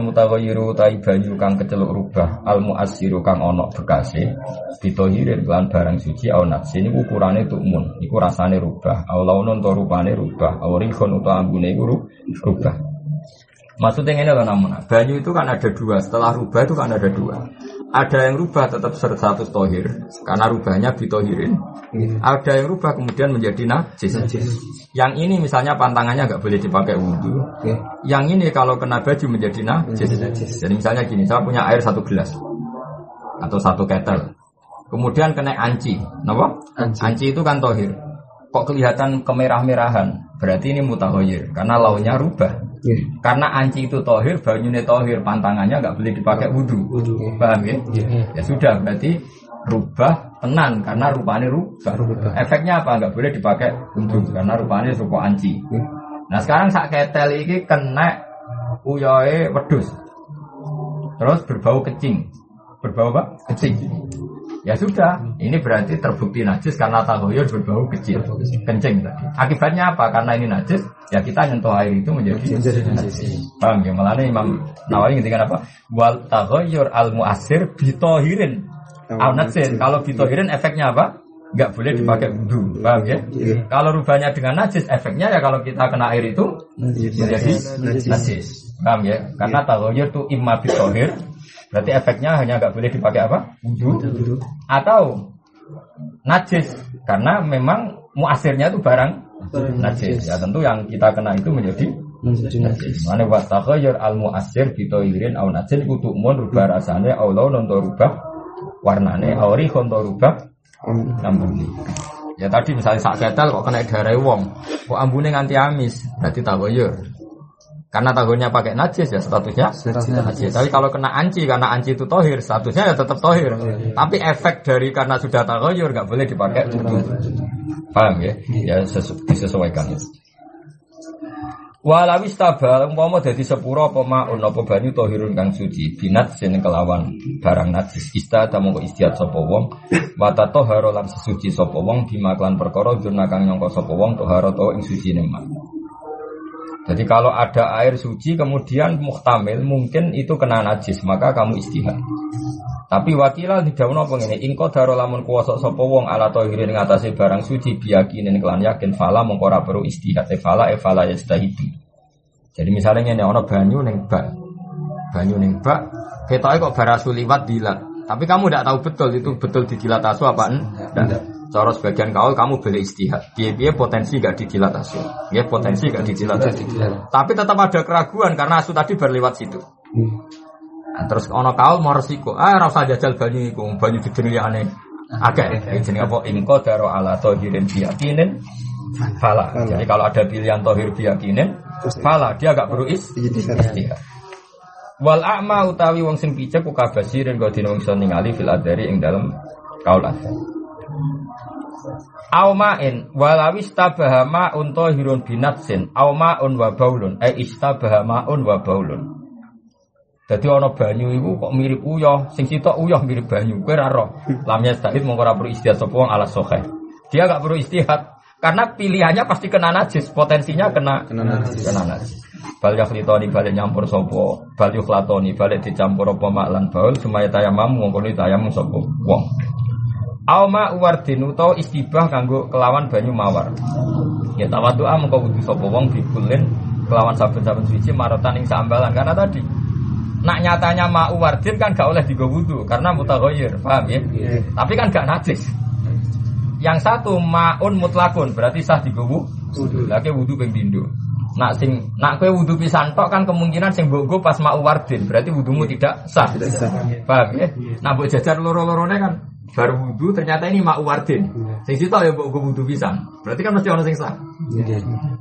mutaghayyiru taibanyu kang keceluk rubah al muassiru kang ana bekase bi tahirin lan barang suci aw natsin iku ukurane tukmun. Iku rasane rubah. Aw launun to rupane rubah. Aw rihun utawa ambune iku rubah. Maksudnya ini adalah namun banyu itu kan ada dua. Setelah rubah itu kan ada dua. Ada yang rubah tetap 100 tohir karena rubahnya bitohirin. Ada yang rubah kemudian menjadi najis. Yang ini misalnya pantangannya nggak boleh dipakai wudhu. Yang ini kalau kena baju menjadi najis. Jadi misalnya gini, saya punya air 1 gelas atau 1 ketel. Kemudian kena anci. Kenapa? Anci itu kan tohir. Kok kelihatan kemerah-merahan? Berarti ini mutahoyir karena launya rubah. Karena anci itu tohir, banyune tohir, pantangannya nggak boleh dipakai wudhu. Paham ya? Ya sudah, berarti rubah tenan karena rupanya rubah. Efeknya apa? Nggak boleh dipakai wudhu karena rupanya rupa anci. Nah sekarang sak ketel ini kena uyoe wedhus, terus berbau kecing. Berbau apa? Kecing. Ya sudah, ini berarti terbukti najis karena tahoyur berbau kecil, kencing tadi. Akibatnya apa? Karena ini najis, ya kita nyentuh air itu menjadi najis. Paham ya? Malah Imam Nawawi ngintikan apa? Wal tahoyur al muasir bitohirin al najis. Kalau bitohirin efeknya apa? Enggak boleh dipakai wudu. Paham ya? Kalau rubahnya dengan najis, efeknya ya kalau kita kena air itu menjadi najis. Paham ya? Karena tahoyur itu imma bitohir. Berarti efeknya hanya nggak boleh dipakai apa? Wudu. Atau najis karena memang muasirnya itu barang najis. Ya tentu yang kita kena itu menjadi najis. Mane wa taghayyur al muasir bi tayyirin aw najis kudu mun rubah rasane aw launun to rubah warnane aw rihun to rubah ambune. Ya tadi misalnya sak ketel kok kena darah wong, kok ambune nganti amis, berarti taghayyur. Karena tahunnya pakai najis ya statusnya najis. Tapi kalau kena anci karena anci itu tohir, statusnya ya tetap tohir. Tapi efek dari karena sudah tagoyur nggak boleh dipakai wudu. Paham ya? Ya disesuaikan. Walawis tabal umpama dadi sepura apa maun apa banyu tahirun kang suci binat sing kelawan barang najis istada mongko istiad sapa wong wa tatahara lan sesuci sapa wong bimaklan perkara jurna kang nyangka sapa wong tahara to ing sucine mak. Jadi kalau ada air suci kemudian muhtamil mungkin itu kena najis maka kamu istihad. Tapi wakilal didhawuhna apa ngene ingko daro lamun kuwasa sapa wong ala tahirin ing atase barang suci biyakinen kelan yakin fala mongko ora perlu istihad fala yastahidu. Jadi misalnya ngene ana banyu ning bak. Banyu ning bak ketoke kok barasu liwat dilat. Tapi kamu tidak tahu betul itu betul didilat asu apa enggak. Cara sebagian kamu boleh istihad. Piye-piye potensi enggak didilat asu. Ya potensi enggak didilat asu. Tapi tetap ada keraguan karena asu tadi berlewat situ. Nah, terus ana kaul mau resiko. Ora usah jajal banyu iku, banyu didenilane akeh. Jenenge apa ingko daro ala tahirin biyakinin fala. Jadi kalau ada pilihan tahir biyakinin fala dia agak perlu istihad. Wal a'ma utawi wong sing picek ku kabasirin kok dina wong iso ningali fil adari ing dalem kaul asal. Auma'in walawis tabahama untahirun binatsin auma'un wa baulun istabahamaun wa baulun. Dadi ana banyu iku kok mirip uyah, sing sitok uyah mirip banyu. Kowe ora roh. Lamnya stahid mongko ora perlu istihad sapa wong ala sahih. Dia enggak perlu istihad karena pilihannya pasti kena najis, potensinya kena najis. Bal yakhlitoni balik nyampur sapa, bal yukhlatoni balik dicampur apa maklan baul sumaya tayamam mongko tayamum sapa wong. Auma wardin utawa istibah kanggo kelawan banyu mawar. Ya tawadhu'a mengko wudu sapa wong bikulin kelawan saben-saben suci marotan ing sambalan karena tadi nak nyatanya ma'u wardin kan gak oleh digo wudu karena mutaghayyir, paham ya? Tapi kan gak najis. Yang satu ma'un mutlakun berarti sah digo wudu. Lagi wudu ping pindho. Nak kowe wudu pisan tok kan kemungkinan sing mbok pas ma'u wardin berarti wudumu tidak sah. Paham ya? Nah mbok jajar loro-lorone kan baru wudu ternyata ini ma'u wardin. Sing sitok ya mbok wudu pisan. Berarti kan mesti ono sing sah.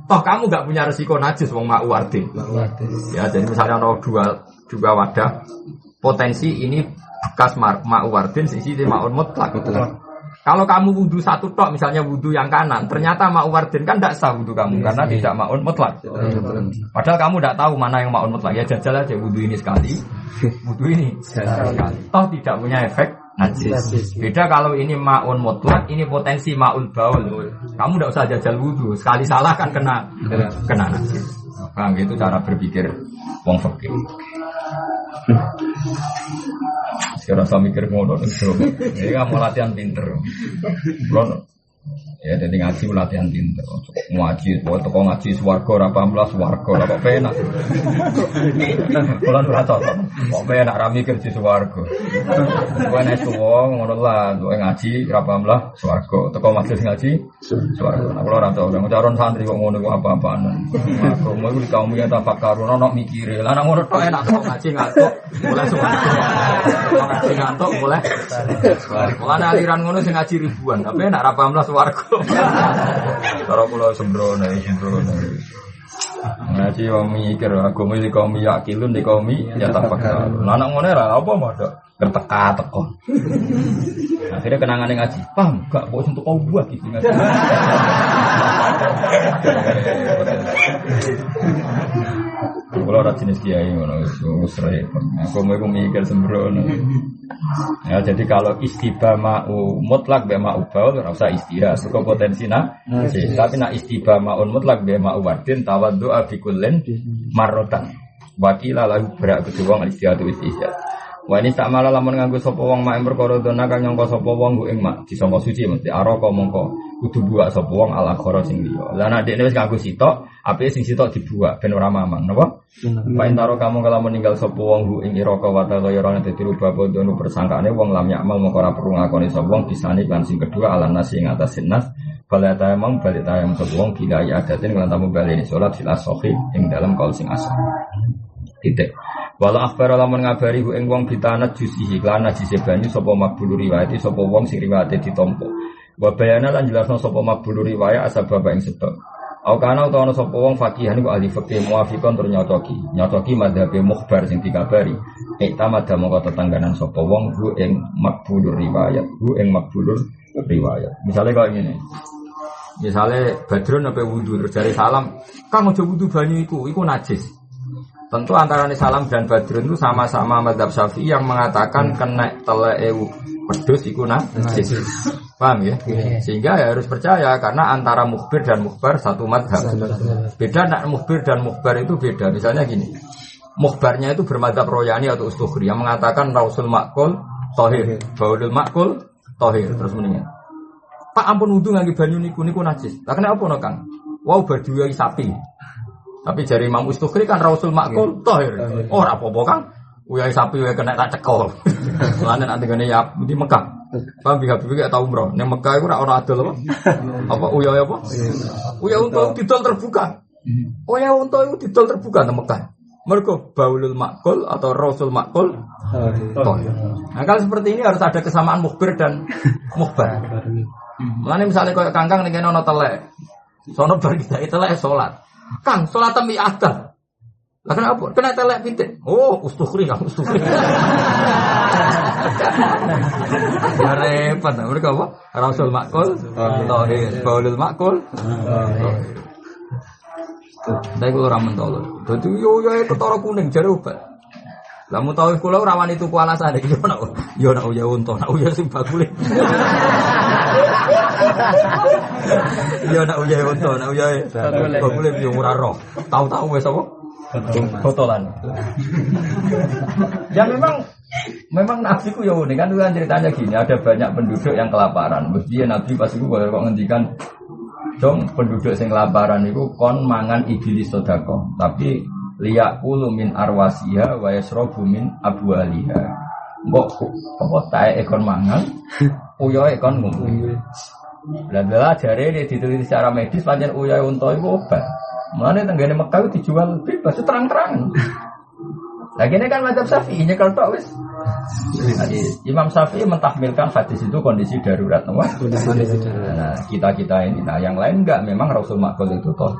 Toh kamu gak punya resiko najis wong ma'u wardin. Ya jadi misalnya ono dua wadah potensi ini bekas ma'u wardin sisi ma'un mutlak. Kalau kamu wudu satu tok misalnya wudu yang kanan ternyata ma'u wardin kan tidak sah wudu kamu karena tidak ma'un mutlak. Padahal kamu tidak tahu mana yang ma'un mutlak ya jajal aja wudu ini sekali wudu ini sekali toh tidak punya efek najis. Beda kalau ini ma'un mutlak ini potensi ma'ul baul kamu tidak usah jajal wudu sekali salah kan kena najis. Nah, itu cara berpikir wong fikih. Sekarang saya mikir ngono itu, ini kamu latihan pinter, belum, ya jadi ngaji latihan pinter, ngaji, pokok ngaji swargo, rapamlah swargo, apa penak, bulan berapa, kok penak rami kerja swargo, bukan es tuang, ngono lah, ngaji, rapamlah swargo, toko majelis ngaji, swargo, aku orang tahu, orang calon santri kok ngono apa-apaan, aku mau ikut kaum yang tak karun, nak mikir, lah ngono tuh enak tuh ngaji ngantuk, mulai swargo. Ngaji ngantuk boleh. Mulane aliran ngono sing ngaji ribuan, tapi nek ra paham lah swarga. Karo kula sembrono. Ngaji wong mikir agama iki kaum yakilun di kaum ya tafakkur. Lah nek ngene ra apa modok terteka-teko. Akhirnya kenangane ngaji. Paham gak kok untuk kau buah gitu ngaji. Kalau orang jenis kiai ngono wis repot. Aku mau mikir sembrono. Ya jadi kalau istibah ma'u mutlak be ma'u baul ora usah istihad. Suka potensi tapi nak istibah ma'un mutlak be ma'u wardin tawaddu'a bi kullin marratan. Wakila lahu berak kedua istihad istihad. Wa ini tak malah lamun nganggo sapa wong mak perkara dona kang nyangka sapa wong ing mak disangka suci mesti araka mongko kudu buak sapa wong ala akhara sing liya. Lah nek dekne wis nganggo sitok, apike sing sitok dibuak ben ora mamang, napa? Pain taro kamu kalamun ninggal sapa wong ing iraka wa ta kaya ora dadi rubah bodono persangkane wong lam yakmal mongko ora perlu ngakoni sapa wong disane lan sing kedua ala nasi ing atas sinas balata emang balita yang sapa wong bila ya adatin lan tamu baleni salat fil ashahi ing dalam kaul sing asah. Titik. Walau akhbar lamun ngabari ku ing wong bitanat jusihi lan najise banyu sapa makbul riwayat sapa wong sing riwayate ditampa. Wa bayana lan jelasno sapa makbul riwayat asbab ing sebab. Au kana utawa ana sapa wong faqihan iku ahli fikih muwafiqon tur nyocoki madzhabe mukhbar sing dikabari. Tamada mongko tetangganan sapa wong hu ing maqbulur riwayat. Misale kaya ngene. Misale Badrun apa wudu terus dari salam, "Kang aja wudu banyu iku najis." Tentu antara salam dan Badrun itu sama-sama mazhab Syafi'i yang mengatakan kena teleke wedhus iku najis. Paham ya? Sehingga ya harus percaya karena antara mukhbir dan mukhbar satu mazhab. Beda nak mukhbir dan mukhbar itu beda. Misalnya gini. Mukhbarnya itu bermadzhab royani atau ustukhri yang mengatakan rausul makul tahir, baulul makul tahir. Terus mendingan. Pak ampun wudu ngangge banyu niku najis. Lah kenapa no Kang? Wow berduai sapi. Tapi jari Imam Ustukhri kan rausul makul tahir. Oh ora apa-apa Kang. Uyai sapi wae kena tak cekol. Lan nanti ngene ya di Mekah. Paham biga-biga gak tau umroh. Ning Mekah iku ora ana adol apa? Apa uyai apa? Uyai unta didol terbuka. Uyai unta iku didol terbuka nang Mekah. Mergo baulul makul atau rausul makul. Nah, kalau seperti ini harus ada kesamaan mukhbir dan mukhbar. Mulane misale koyo Kangkang ning kene ana telek. Sono bar kita telek salat. Kang, salat tembi adat. Lah kenapa? Kena telek pitik. Oh, ustukhri Kang, ustukhri. Repot, mereka apa? Rausul makul, tahir, baulul makul. Saya kalau ramen tolong, jadi yo ketara kuning jare obat. Lah mu tahu kula ora wani tuku alasane iki yo nak uya unta, nak uya sing bakule. Yo nak uya unta, nak uya bakule yo ora roh. Tahu-tahu wis apa? Botolan. Ya memang nabiku ya unik kan ceritanya gini, ada banyak penduduk yang kelaparan. Mestinya nabi pas iku kok ngendikan dong penduduk sing kelaparan iku kon mangan iblis sedekah, tapi liyaqulu min arwasiha wa yasrabu min abwaliha. Mbok apa tae ekon mangan, uyoe kon ngombe. Lah jare diteliti secara medis pancen uyoe unta iku obat. Mulane tenggene Mekah dijual bebas terang-terangan. Lagi ini kan mazhab Syafi'i nyekel tok wis. Imam Syafi'i mentahmilkan hadis itu kondisi darurat, nah, kita ini, nah yang lain enggak, memang Rasul Makbul itu toh.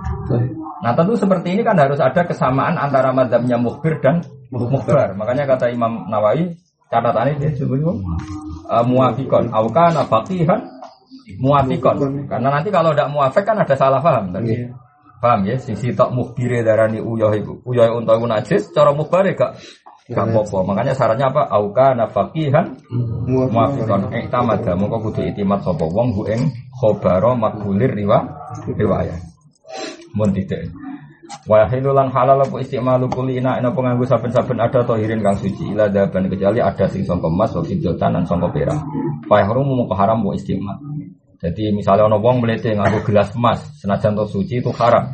Nah tentu seperti ini kan harus ada kesamaan antara mazhabnya mukhbir dan mukhbar. Makanya kata Imam Nawawi catatannya dia sebutnya muwafiqon, awkana faqihan muwafiqon. Karena nanti kalau tidak muwafiq kan ada salah paham tadi. Paham ya? Sisi tok mukhbire darani uyah iku. Uyah unta iku najis, cara mukhbare gak apa-apa. Makanya syaratnya apa? Auka nafaqihan muwafiqan i'tamada. Mongko kudu itimat sapa wong ku ing khabara maqbulir riwayat. Mun titik. Wa hilulan halal apa istimalu kulina ina penganggo saben-saben ada tahirin kang suci ila daban kecuali ada sing sangka emas wa fidatan lan sangka perak. Fa harum mung haram wa istimal. Jadi misalnya ono wong mlete nganggo gelas emas senajan to suci itu haram.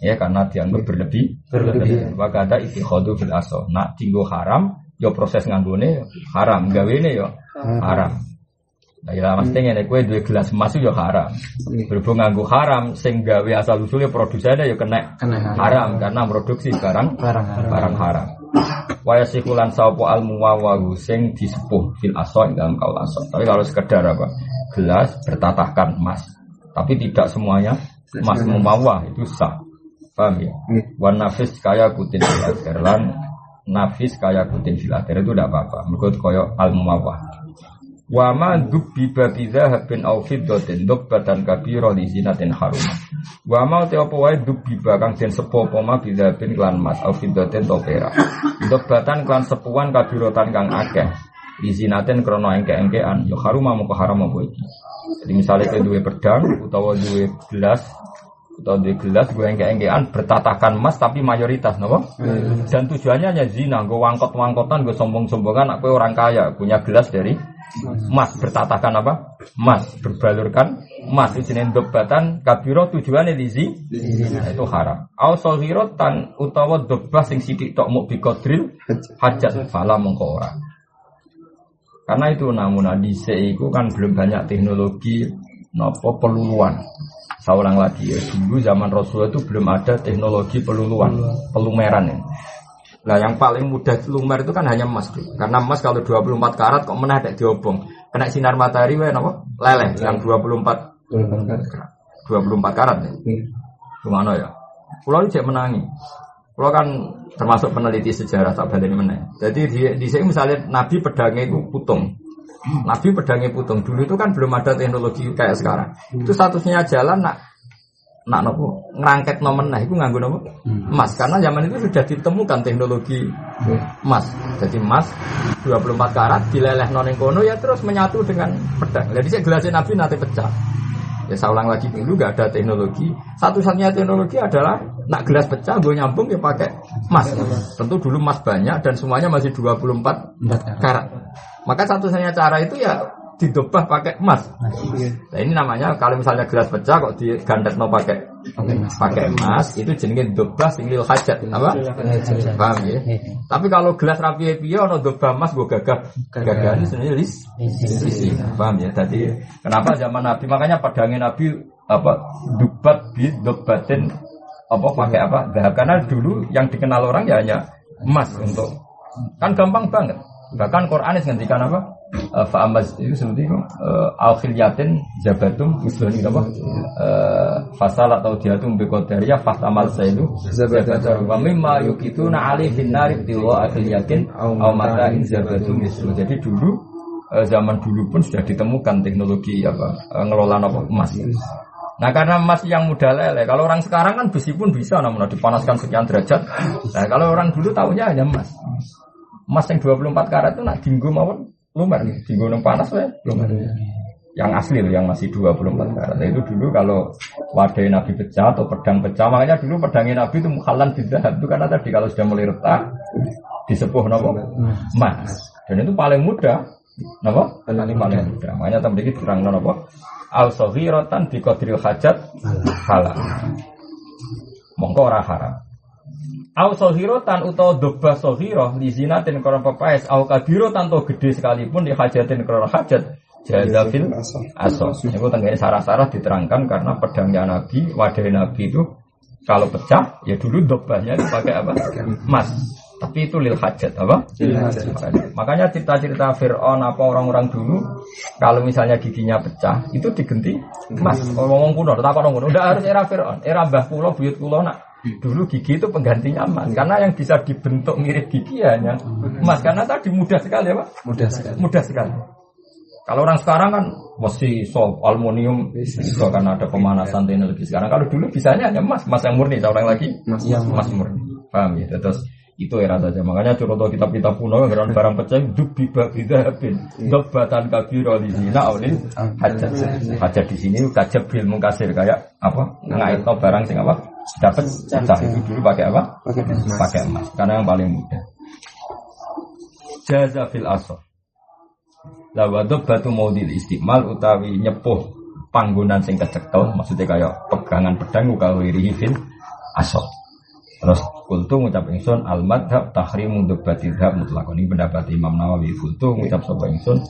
Ya karena dianggap berlebih. Maka ada ittikhadu fil aso. Nak tinggo haram, yo proses nganggone haram, gawene yo haram. Nah, ya mesti ngene kowe duwe gelas emas yo haram. Berhubung nganggo haram sing gawe asal usule produsene yo kena haram karena produksi barang haram. Wa yasikulan sapa al-muwawwahu sing disepuh fil aso dalam kaul aso. Tapi kalau sekedar apa? Gelas bertatahkan emas. Tapi tidak semuanya emas mumawah itu sah. Paham ya? Wan nafis kaya kutin filater lan nafis kaya kutin filater itu tidak apa-apa. Menurut koyo al-mumawah. Wa ma dubbi babiza habin au fiddatin dubbatan kabira li zinatin harum. Wa ma te apa wae dubbi bakang den sepo apa ma biza bin klan mas au fiddatin to perak. Dubbatan klan sepuan kabiratan kang akeh. Li zinatin krana engke-engkean yo harum moko haram apa iki. Jadi misalnya kowe duwe pedang utawa duwe gelas gue engke-engkean bertatahkan emas tapi mayoritas napa? Dan tujuannya hanya zina, gue wangkot-wangkotan, gue sombong-sombongan, aku orang kaya punya gelas dari emas bertatahkan apa? Emas berbalurkan emas itu jenis dobatan kabiro tujuannya dizi itu haram. Au solhirotan utawa dobah sing sidik tok muk bikodril hajat fala mengko ora. Karena itu namun dhisik iku kan belum banyak teknologi napa peluluan. Seorang lagi ya, dulu zaman Rasulullah itu belum ada teknologi pelumeran ya. Nah yang paling mudah lumer itu kan hanya emas tuh. Karena emas kalau 24 karat kok meneh dek diobong. Kena sinar matahari wae napa? Leleh yang 24 karat ya. Gimana ya? Kulo cek menangi. Kulo kan termasuk peneliti sejarah tak baleni meneh. Jadi di sini misalnya Nabi pedangnya itu putung. Nabi pedangnya putung. Dulu itu kan belum ada teknologi kayak sekarang. Itu statusnya jalan nak nopo ngerangket nomen nah itu nganggo nopo emas karena zaman itu sudah ditemukan teknologi emas. Jadi emas 24 karat dilelehno ning kono ya terus menyatu dengan pedang. Jadi saya gelasnya Nabi nanti pecah. Ya saya ulang lagi dulu enggak ada teknologi. Satu-satunya teknologi adalah nak gelas pecah gue nyambung ya pakai emas. Tentu dulu emas banyak dan semuanya masih 24 karat. Maka satu-satunya cara itu ya didobah pakai emas. Nah ini namanya kalau misalnya gelas pecah kok digandetno pakai emas itu jenenge dobah sing lil hajat apa? Paham ya? Tapi kalau gelas rapi piye ono dobah emas go gagah ini sebenarnya isi. Paham ya? Tadi kenapa zaman Nabi makanya pedangnya Nabi apa dubat bi dobatin apa pakai apa? Zahab karena dulu yang dikenal orang ya hanya emas untuk kan gampang banget. Bahkan Quran ngendikan apa? Fa'amaz itu seperti itu al-khilyatin jabatum misalnya apa? Fasal atau diatum biqadariyah fahtamal saidu zabatar wa mimma yuqituna alaihin nari tiwa al-khilyatin aw mata'in jabatum misal. Jadi dulu zaman dulu pun sudah ditemukan teknologi apa ngelola apa emas. Nah karena emas yang mudah leleh. Kalau orang sekarang kan besi pun bisa namun dipanaskan sekian derajat. Nah kalau orang dulu tahunya hanya emas. Emas yang 24 karat itu nak dinggo mawon lumer nih, dinggo nang panas ya lumer. Yang asli loh yang masih 24 karat. Nah, itu dulu kalau wadah Nabi pecah atau pedang pecah, makanya dulu pedangnya Nabi itu mukhalan bidzahab itu karena tadi kalau sudah mulai retak disepuh napa emas. Dan itu paling mudah. Napa? Paling mudah. Makanya tadi iki terangno napa? Al-saghiratan bi qadril hajat halal. Mongko ora haram. Au sohirotan utawa dobah sohiroh li zinatin korang pepaes au kabirotan to gede sekalipun di hajatin korang hajat jazafil asos. Itu tengganya sarah-sarah diterangkan karena pedangnya Nabi, wadah Nabi itu kalau pecah ya dulu dobahnya dipakai apa? Emas. Tapi itu lil hajat apa? Makanya cerita-cerita Fir'aun apa orang-orang dulu kalau misalnya giginya pecah itu digenti emas. Ngomong kuno, tetap orang kuno. Udah harus era Fir'aun, era Mbah Kulo, buyut Kulo nak. Dulu gigi itu penggantinya emas karena yang bisa dibentuk mirip gigi hanya emas karena tadi mudah sekali ya Pak? Mudah sekali. Kalau orang sekarang kan mesti aluminium bisa karena ada pemanasan teknologi sekarang. Kalau dulu bisanya hanya emas yang murni, seorang lagi emas murni. Paham ya? Terus itu era saja. Makanya contoh kitab-kitab kuno yang barang pecah dub bibabidabin dobatan kabiro di zina oleh hajat di sini kajab bil mungkasir kayak apa ngaitno barang sing apa dapat pecah itu dulu pakai apa? Pakai emas karena yang paling mudah. Jaza fil asr. La wadab batu maudil istimal utawi nyepuh panggonan sing kecekel maksudnya kayak pegangan pedang kalau iri fil asr. Terus kultu ngucap ingsun al-madhab tahrimu dobbatil dhab mutlaqan. Ini pendapat Imam Nawawi. Kultu ngucap sapa ingsun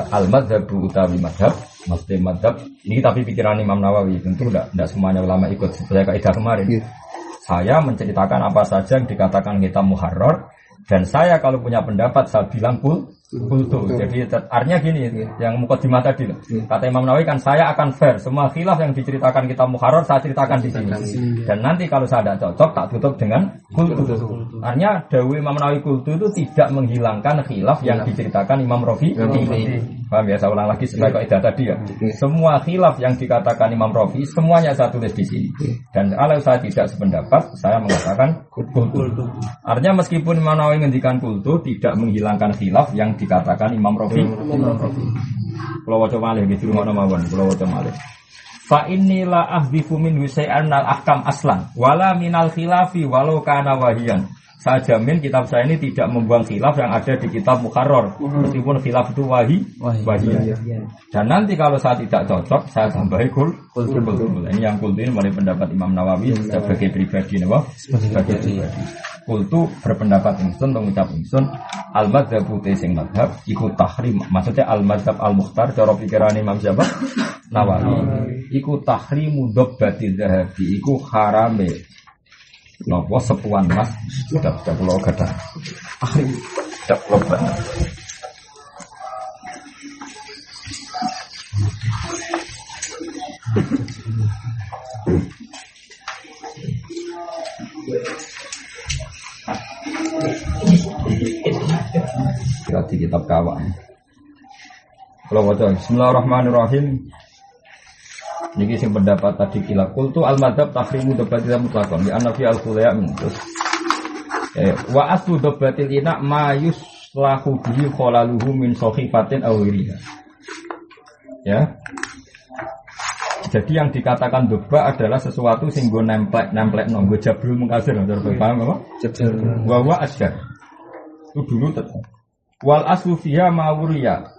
al-madhab utawi madhab mesti madhab ini tapi pikiran Imam Nawawi tentu tidak semuanya ulama ikut seperti kaidah kemarin. Saya menceritakan apa saja yang dikatakan kita muharrar dan saya kalau punya pendapat saya bilang kultu. Jadi artinya gini yang mukadimah tadi kata Imam Nawawi kan saya akan fair semua khilaf yang diceritakan kita muharrar saya ceritakan di sini dan nanti kalau saya tidak cocok tak tutup dengan kultu. Artinya dawuh Imam Nawawi kultu itu tidak menghilangkan khilaf yang diceritakan Imam Rafi. Paham ya? Saya ulang lagi sebagai kaidah tadi ya. Semua khilaf yang dikatakan Imam Rafi semuanya saya tulis di sini dan kalau saya tidak sependapat saya mengatakan kultu. Artinya meskipun Imam Nawawi ngendikan kultu tidak menghilangkan khilaf yang dikatakan Imam Rafi. Kalau waca malih gitu ngono mawon, kalau waca malih. Fa innila ahdifu min husai'an al-ahkam aslan wala minal khilafi walau kana wahiyan. Saya jamin kitab saya ini tidak membuang khilaf yang ada di kitab Muharrar meskipun khilaf itu wahiyah. Dan nanti kalau saya tidak cocok saya tambahi kultu. Ini yang kultu ini menurut pendapat Imam Nawawi sebagai pribadi sebagai pribadi. Kultu berpendapat ingsun mengucap ingsun al-madzhab sing madhab iku tahrim maksudnya al-madzhab al-mukhtar cara pikiran Imam Nawawi iku tahrimu dobbati dzahabi iku harame napa sepuan mas sudah kula gadah tahrim sudah kula banget Di kitab kawan. Kalau baca Bismillahirrahmanirrahim. Niki sing pendapat tadi kila qultu al-madzhab tahrimu dhabatil mutlaqan li anna fi al-khulaya' terus wa aslu dhabatil ina ma yuslahu bihi khalaluhu min sahifatin aw ghiriha. Ya. Jadi yang dikatakan doba adalah sesuatu sing go nemplek nonggo jabrul mungkasir, paham apa? Jabrul. Wa asgar. Itu dulu tetap. Wal aslu fiha maruya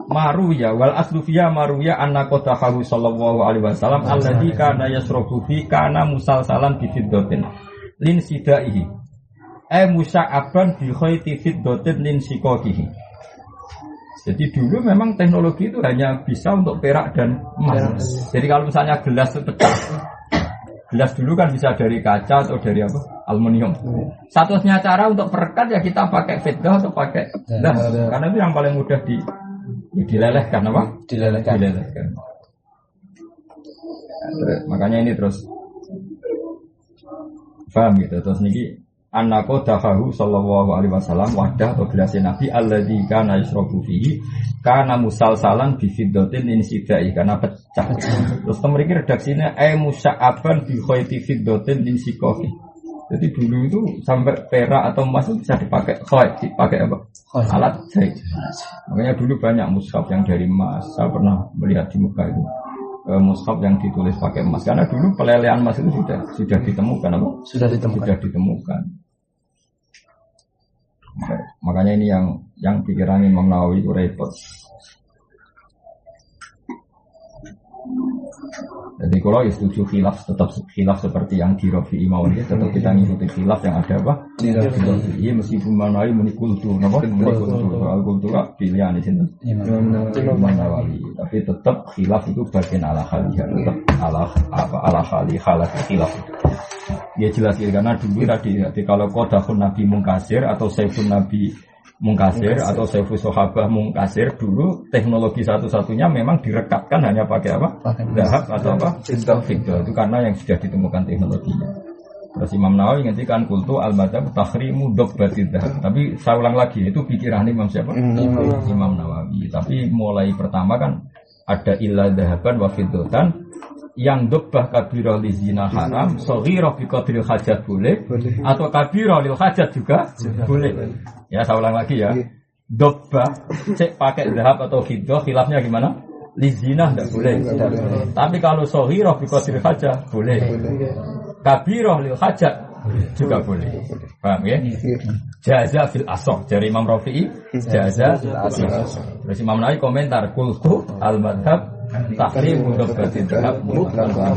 wal aslu fiha maruya anna qatahu sallallahu alaihi wasallam alladzi kana yasrabu fi kana musalsalan bi fiddatin lin sidaihi musa'aban bi khayti fiddatin lin siqaqihi. Jadi dulu memang teknologi itu hanya bisa untuk perak dan emas. Jadi kalau misalnya gelas itu pecah, gelas dulu kan bisa dari kaca atau dari apa? Aluminium. Satu-satunya cara untuk perekat ya kita pakai fiddah atau pakai das. Karena itu yang paling mudah dilelehkan apa? Dilelehkan. Makanya ini terus paham gitu. Terus niki annaqo dafahu sallallahu alaihi wasallam wadah atau gelasnya Nabi alladzi kana yasrabu fihi kana musalsalan bi fiddatin insidai karena pecah. Terus mriki redaksinya musa'aban bi khayti fiddatin insiqafi. Jadi dulu itu sampai perak atau emas itu bisa dipakai dipakai apa? Alat jahit. Makanya dulu banyak mushaf yang dari emas. Saya pernah melihat di muka itu mushaf yang ditulis pakai emas. Karena dulu pelelehan emas itu sudah ditemukan apa? Sudah ditemukan. Makanya ini yang pikiran Imam Nawawi itu repot. Jadi kalau setuju khilaf, tetap khilaf seperti yang di Rafi'i mawon ya, tetap kita ngikuti khilaf yang ada apa? Di Rafi'i meskipun Nawawi menikultu, napa? Menikultu, soal kultura pilihan di sini. Imam Nawawi, tapi tetap khilaf itu bagian ala khaliyah, tetap ala khaliyah khilaf. Ya jelas ya, karena dulu tadi kalau qadahun Nabi mungkasir atau saifun Nabi mungkasir atau saifu sahabah mungkasir, dulu teknologi satu-satunya memang direkatkan hanya pakai apa? Zahab atau apa? Fiddah. Itu karena yang sudah ditemukan teknologinya. Terus Imam Nawawi ngendikan kultu al-madzhab tahrimu dobbatid zahab. Tapi saya ulang lagi, itu pikiran Imam siapa? Imam Nawawi. Tapi mulai pertama kan ada illa zahaban wa fiddatan. Yang dobbah kabirah li zina haram, shaghirah bi qadril hajat boleh, atau kabirah lil hajat juga boleh. Ya saya ulang lagi ya. Dobbah cek pakai zahab atau fiddah, khilafnya gimana? Li zina enggak boleh. Tapi kalau shaghirah bi qadril hajat boleh. Kabirah lil hajat juga boleh. Paham ya? Jaza fil asah dari Imam Rafi'i, jaza fil asah. Terus Imam Nawawi komentar kultu al-madhab tahrim mudabbatin dhahab mutlaqan.